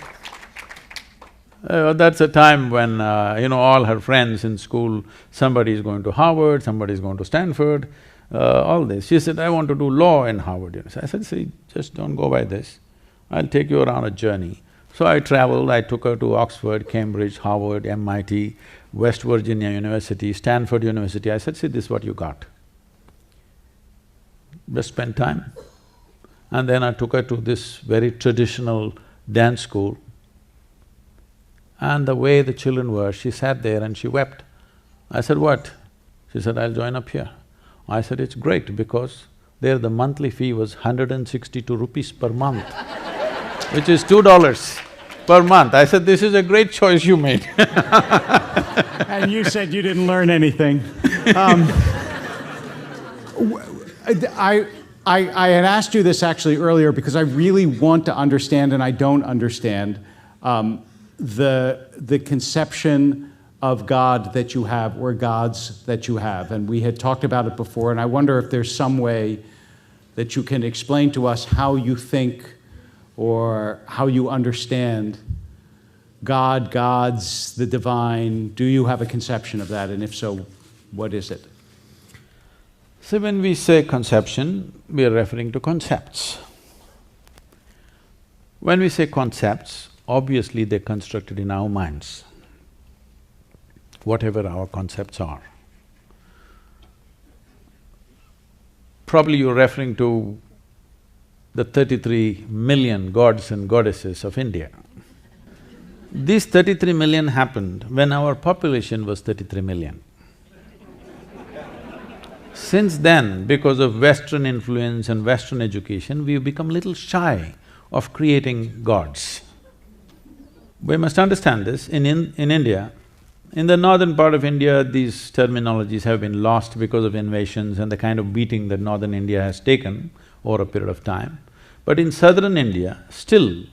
That's a time when, all her friends in school, somebody is going to Harvard, somebody is going to Stanford, all this. She said, I want to do law in Harvard. I said, see, just don't go by this. I'll take you around a journey. So I traveled, I took her to Oxford, Cambridge, Harvard, MIT, West Virginia University, Stanford University. I said, see, this is what you got. Just spend time. And then I took her to this very traditional dance school. And the way the children were, she sat there and she wept. I said, what? She said, I'll join up here. I said, it's great because there the monthly fee was 162 rupees per month, which is $2. per month. I said, this is a great choice you made. And you said you didn't learn anything. I had asked you this actually earlier because I really want to understand, and I don't understand, the conception of God that you have, or gods that you have. And we had talked about it before, and I wonder if there's some way that you can explain to us how you think or how you understand God, gods, the divine. Do you have a conception of that? And if so, what is it? So when we say conception, we are referring to concepts. When we say concepts, obviously they're constructed in our minds, whatever our concepts are. Probably you're referring to the 33 million gods and goddesses of India. These 33 million happened when our population was 33 million. Since then, because of Western influence and Western education, we've become little shy of creating gods. We must understand this, in India, in the northern part of India, these terminologies have been lost because of invasions and the kind of beating that northern India has taken over a period of time. But in southern India, still,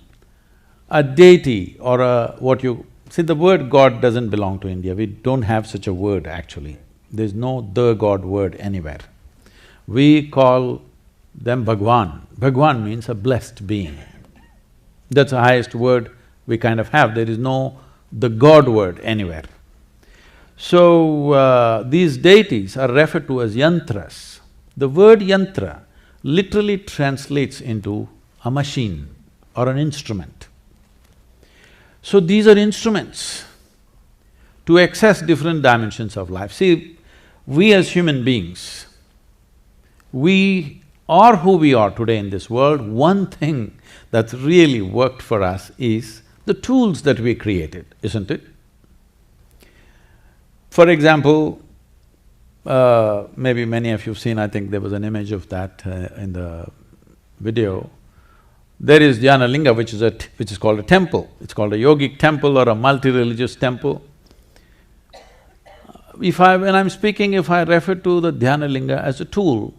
a deity or a… See, the word God doesn't belong to India, we don't have such a word actually. There's no the God word anywhere. We call them Bhagwan. Bhagwan means a blessed being. That's the highest word we kind of have, there is no the God word anywhere. So, these deities are referred to as yantras. The word yantra literally translates into a machine or an instrument. So these are instruments to access different dimensions of life. See, we as human beings, we are who we are today in this world. One thing that's really worked for us is the tools that we created, isn't it? For example, maybe many of you've seen, I think there was an image of that in the video. There is Dhyana Linga, which is called a temple. It's called a yogic temple or a multi-religious temple. When I'm speaking, if I refer to the Dhyana Linga as a tool,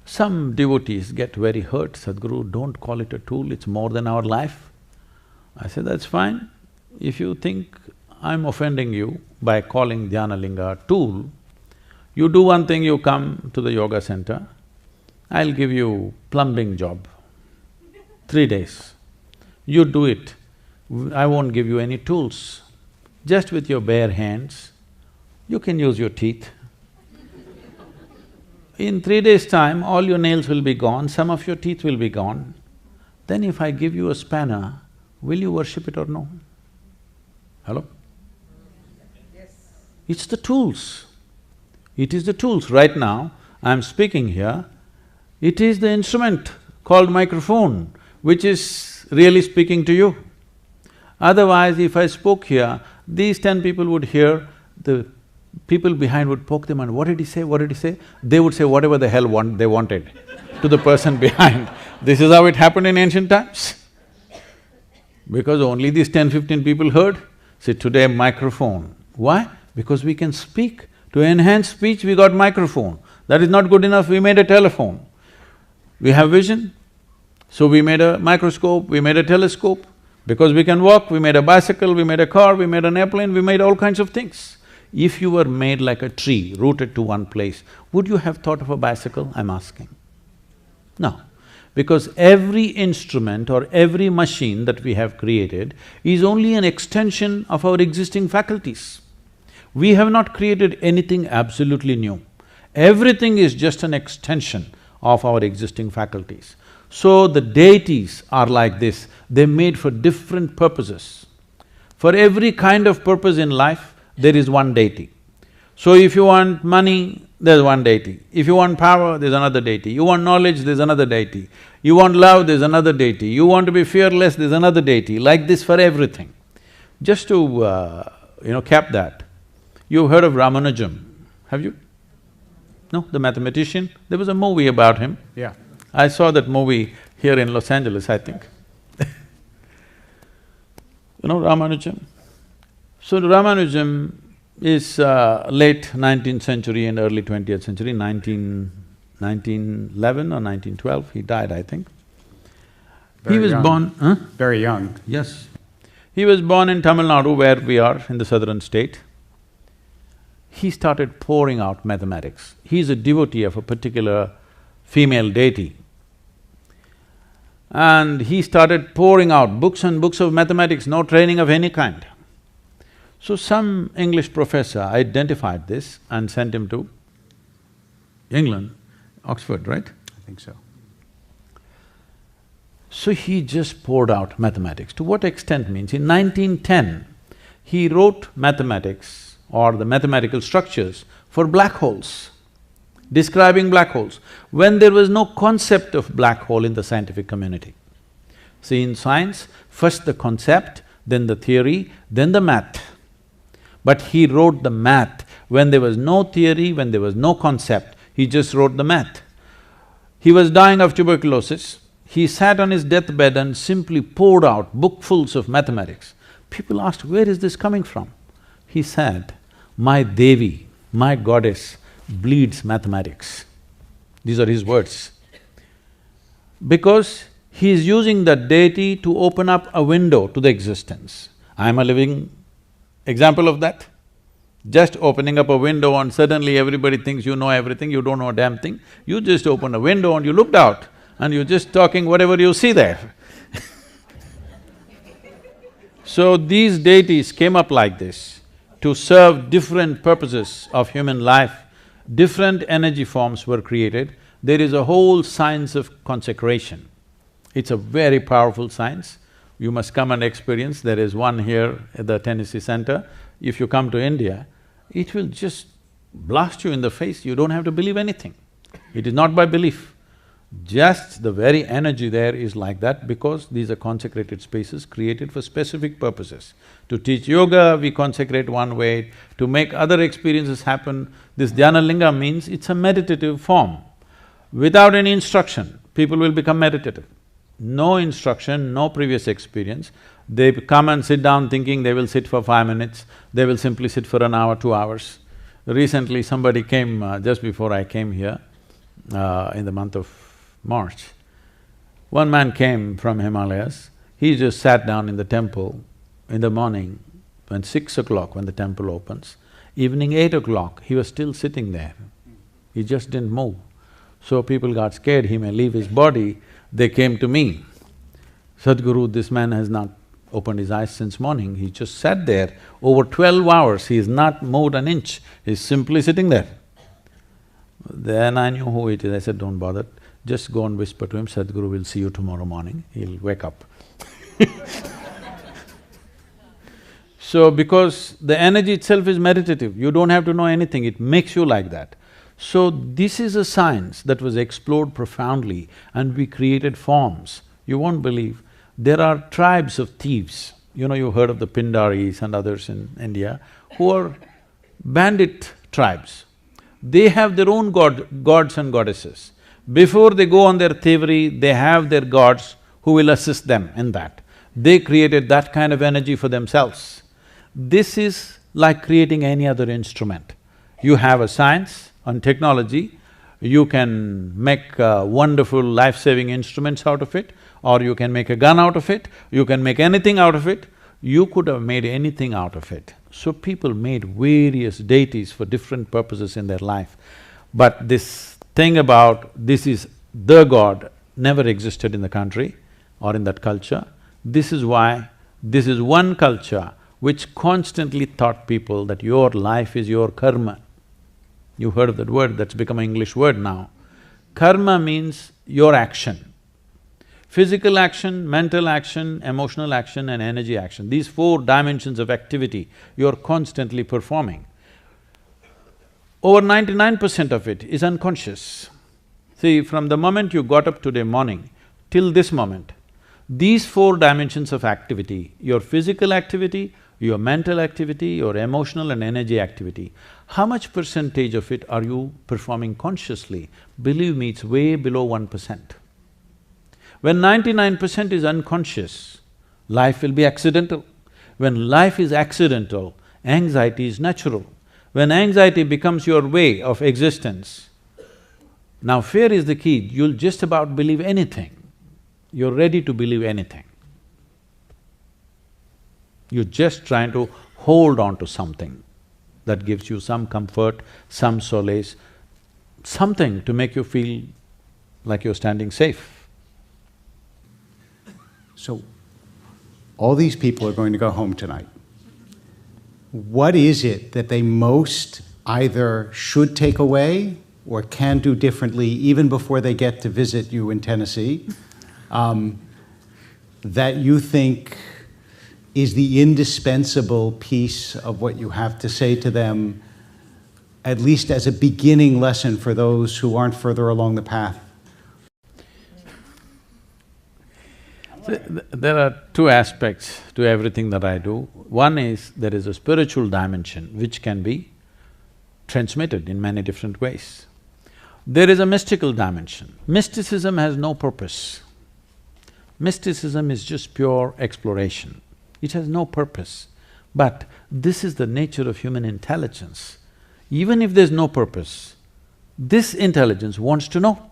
some devotees get very hurt. Sadhguru, don't call it a tool, it's more than our life. I say, that's fine. If you think I'm offending you by calling Dhyana Linga a tool, you do one thing, you come to the yoga center, I'll give you plumbing job, 3 days. You do it, I won't give you any tools. Just with your bare hands, you can use your teeth. In 3 days' time, all your nails will be gone, some of your teeth will be gone. Then if I give you a spanner, will you worship it or no? Hello? Yes. It's the tools. It is the tools. Right now, I'm speaking here, it is the instrument called microphone which is really speaking to you. Otherwise, if I spoke here, these 10 people would hear, the people behind would poke them and what did he say, what did he say? They would say whatever the hell they wanted to the person behind. This is how it happened in ancient times. Because only these 10-15 people heard. See, today microphone. Why? Because we can speak. To enhance speech, we got microphone. That is not good enough, we made a telephone. We have vision, so we made a microscope, we made a telescope. Because we can walk, we made a bicycle, we made a car, we made an airplane, we made all kinds of things. If you were made like a tree, rooted to one place, would you have thought of a bicycle, I'm asking? No. Because every instrument or every machine that we have created is only an extension of our existing faculties. We have not created anything absolutely new. Everything is just an extension of our existing faculties. So the deities are like this, they're made for different purposes. For every kind of purpose in life, there is one deity. So if you want money, there's one deity. If you want power, there's another deity. You want knowledge, there's another deity. You want love, there's another deity. You want to be fearless, there's another deity. Like this for everything. Just to cap that, you've heard of Ramanujam, have you? No, the mathematician? There was a movie about him. Yeah. I saw that movie here in Los Angeles, I think. You know Ramanujam? So Ramanujam is late 19th century and early 20th century, 1911 or 1912, he died, I think. Very He was young. born… Huh? Very young. Yes. He was born in Tamil Nadu, where we are, in the southern state. He started pouring out mathematics. He's a devotee of a particular female deity. And he started pouring out books and books of mathematics, no training of any kind. So some English professor identified this and sent him to England, Oxford, right? I think so. So he just poured out mathematics. To what extent means, in 1910, he wrote mathematics or the mathematical structures for black holes, describing black holes, when there was no concept of black hole in the scientific community. See, in science, first the concept, then the theory, then the math. But he wrote the math when there was no theory, when there was no concept, he just wrote the math. He was dying of tuberculosis. He sat on his deathbed and simply poured out bookfuls of mathematics. People asked, where is this coming from? He said, my Devi, my goddess, bleeds mathematics. These are his words. Because he is using that deity to open up a window to the existence. I am a living example of that. Just opening up a window and suddenly everybody thinks you know everything, you don't know a damn thing. You just opened a window and you looked out and you're just talking whatever you see there. So these deities came up like this to serve different purposes of human life. Different energy forms were created. There is a whole science of consecration. It's a very powerful science. You must come and experience. There is one here at the Tennessee Center. If you come to India, it will just blast you in the face, you don't have to believe anything. It is not by belief. Just the very energy there is like that because these are consecrated spaces created for specific purposes. To teach yoga, we consecrate one way, to make other experiences happen. This Dhyana Linga means it's a meditative form. Without any instruction, people will become meditative. No instruction, no previous experience. They come and sit down thinking they will sit for 5 minutes, they will simply sit for an hour, 2 hours. Recently somebody came, just before I came here, in the month of March. One man came from Himalayas, he just sat down in the temple in the morning, when 6 o'clock when the temple opens, evening 8 o'clock, he was still sitting there. He just didn't move. So people got scared, he may leave his body, they came to me. Sadhguru, this man has not opened his eyes since morning, he just sat there over 12 hours, he has not moved an inch, he's simply sitting there. Then I knew who it is, I said, don't bother, just go and whisper to him, Sadhguru will see you tomorrow morning, he'll wake up. So because the energy itself is meditative, you don't have to know anything, it makes you like that. So this is a science that was explored profoundly and we created forms. You won't believe, there are tribes of thieves. You know, you heard of the Pindaris and others in India, who are bandit tribes. They have their own gods and goddesses. Before they go on their thievery, they have their gods who will assist them in that. They created that kind of energy for themselves. This is like creating any other instrument. You have a science and technology, you can make wonderful life-saving instruments out of it, or you can make a gun out of it, you can make anything out of it, you could have made anything out of it. So people made various deities for different purposes in their life. But this thing about this is the god never existed in the country or in that culture. This is why this is one culture which constantly taught people that your life is your karma. You heard of that word, that's become an English word now. Karma means your action. Physical action, mental action, emotional action and energy action. These 4 dimensions of activity you're constantly performing. Over 99% of it is unconscious. See, from the moment you got up today morning till this moment, these 4 dimensions of activity, your physical activity, your mental activity, your emotional and energy activity, how much percentage of it are you performing consciously? Believe me, it's way below 1%. When 99% is unconscious, life will be accidental. When life is accidental, anxiety is natural. When anxiety becomes your way of existence, now fear is the key, you'll just about believe anything. You're ready to believe anything. You're just trying to hold on to something that gives you some comfort, some solace, something to make you feel like you're standing safe. So, all these people are going to go home tonight. What is it that they most either should take away or can do differently even before they get to visit you in Tennessee, that you think is the indispensable piece of what you have to say to them, at least as a beginning lesson for those who aren't further along the path? There are two aspects to everything that I do. One is there is a spiritual dimension which can be transmitted in many different ways. There is a mystical dimension. Mysticism has no purpose. Mysticism is just pure exploration. It has no purpose. But this is the nature of human intelligence. Even if there's no purpose, this intelligence wants to know.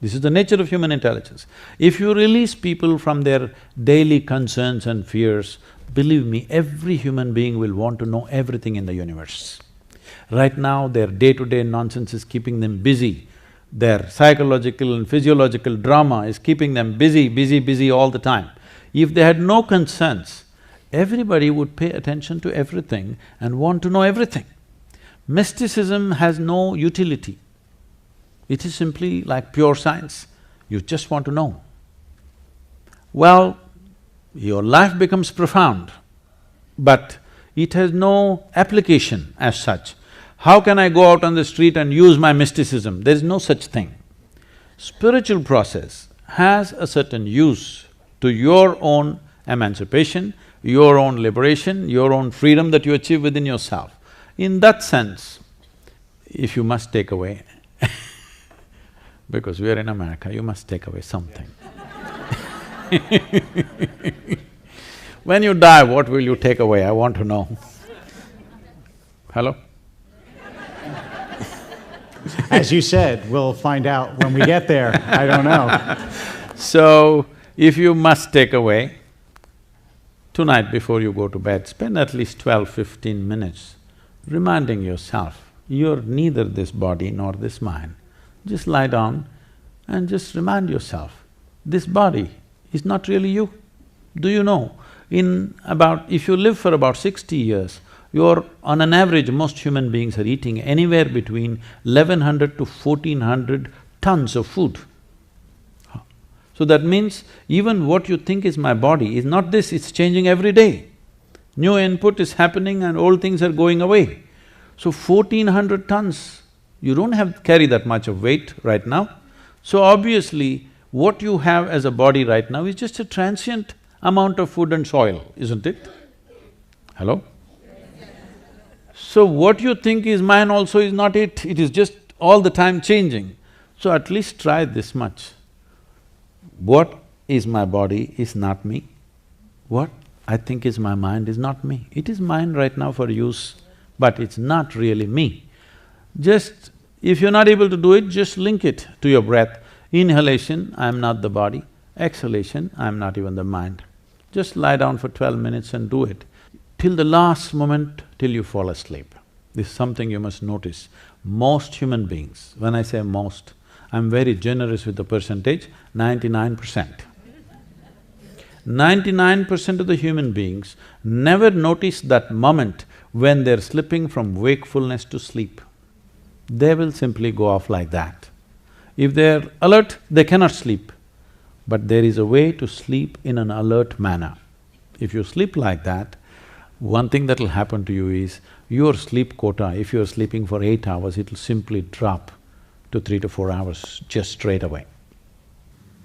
This is the nature of human intelligence. If you release people from their daily concerns and fears, believe me, every human being will want to know everything in the universe. Right now, their day-to-day nonsense is keeping them busy. Their psychological and physiological drama is keeping them busy all the time. If they had no concerns, everybody would pay attention to everything and want to know everything. Mysticism has no utility. It is simply like pure science, you just want to know. Well, your life becomes profound, but it has no application as such. How can I go out on the street and use my mysticism? There is no such thing. Spiritual process has a certain use to your own emancipation, your own liberation, your own freedom that you achieve within yourself. In that sense, if you must take away because we are in America, you must take away something. When you die, what will you take away? I want to know. Hello? As you said, we'll find out when we get there. I don't know. So, if you must take away, tonight before you go to bed, spend at least 12–15 minutes reminding yourself, you're neither this body nor this mind. Just lie down and just remind yourself, this body is not really you. Do you know, if you live for about 60 years, on an average, most human beings are eating anywhere between 1100 to 1400 tons of food. So that means even what you think is my body is not this, it's changing every day. New input is happening and old things are going away. So 1400 tons, you don't carry that much of weight right now. So obviously, what you have as a body right now is just a transient amount of food and soil, isn't it? Hello? So what you think is mine also is not it is just all the time changing. So at least try this much. What is my body is not me. What I think is my mind is not me. It is mine right now for use, but it's not really me. Just, if you're not able to do it, just link it to your breath. Inhalation, I'm not the body. Exhalation, I'm not even the mind. Just lie down for 12 minutes and do it, till the last moment, till you fall asleep. This is something you must notice. Most human beings, when I say most, I'm very generous with the percentage, 99%. 99% of the human beings never notice that moment when they're slipping from wakefulness to sleep. They will simply go off like that. If they're alert, they cannot sleep. But there is a way to sleep in an alert manner. If you sleep like that, one thing that'll happen to you is, your sleep quota, if you're sleeping for 8 hours, it'll simply drop to 3 to 4 hours just straight away.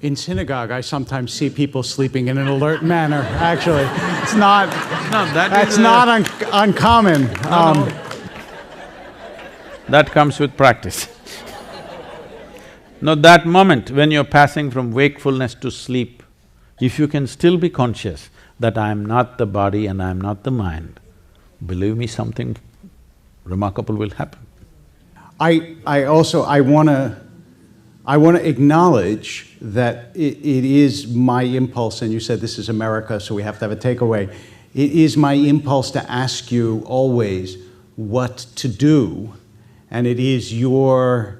In synagogue, I sometimes see people sleeping in an alert manner, actually. It's not… No, that's not uncommon. No. That comes with practice. No, that moment when you're passing from wakefulness to sleep, if you can still be conscious, that I am not the body and I am not the mind, believe me, something remarkable will happen. I wanna acknowledge that it is my impulse, and you said this is America, so we have to have a takeaway. It is my impulse to ask you always what to do, and it is your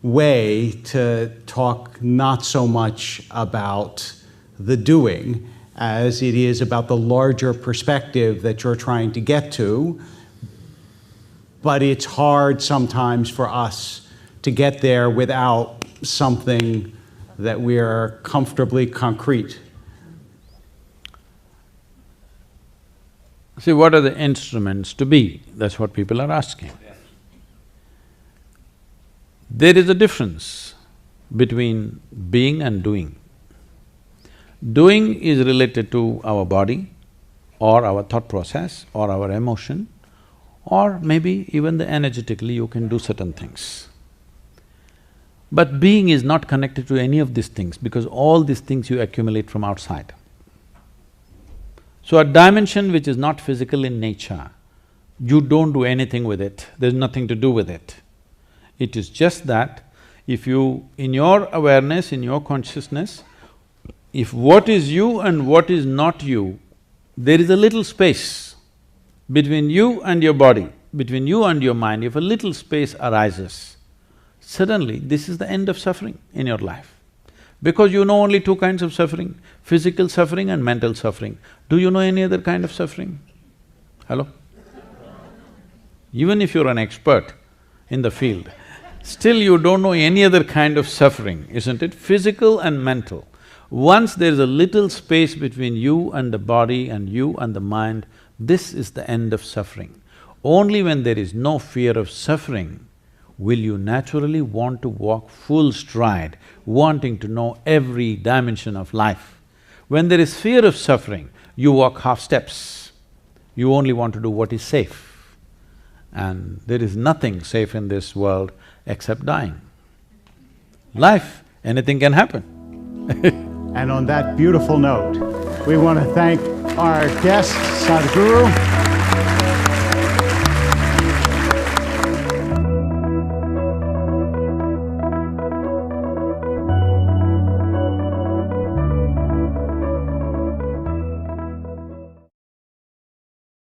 way to talk not so much about the doing as it is about the larger perspective that you're trying to get to. But it's hard sometimes for us to get there without something that we are comfortably concrete. See, what are the instruments to be? That's what people are asking. There is a difference between being and doing. Doing is related to our body or our thought process or our emotion, or maybe even energetically you can do certain things. But being is not connected to any of these things because all these things you accumulate from outside. So a dimension which is not physical in nature, you don't do anything with it, there's nothing to do with it. It is just that if you… in your awareness, in your consciousness, if what is you and what is not you, there is a little space between you and your body, between you and your mind. If a little space arises, suddenly this is the end of suffering in your life. Because you know only two kinds of suffering, physical suffering and mental suffering. Do you know any other kind of suffering? Hello? Even if you're an expert in the field, still you don't know any other kind of suffering, isn't it? Physical and mental. Once there's a little space between you and the body and you and the mind, this is the end of suffering. Only when there is no fear of suffering will you naturally want to walk full stride, wanting to know every dimension of life. When there is fear of suffering, you walk half steps. You only want to do what is safe. And there is nothing safe in this world except dying. Life, anything can happen. And on that beautiful note, we want to thank our guest, Sadhguru.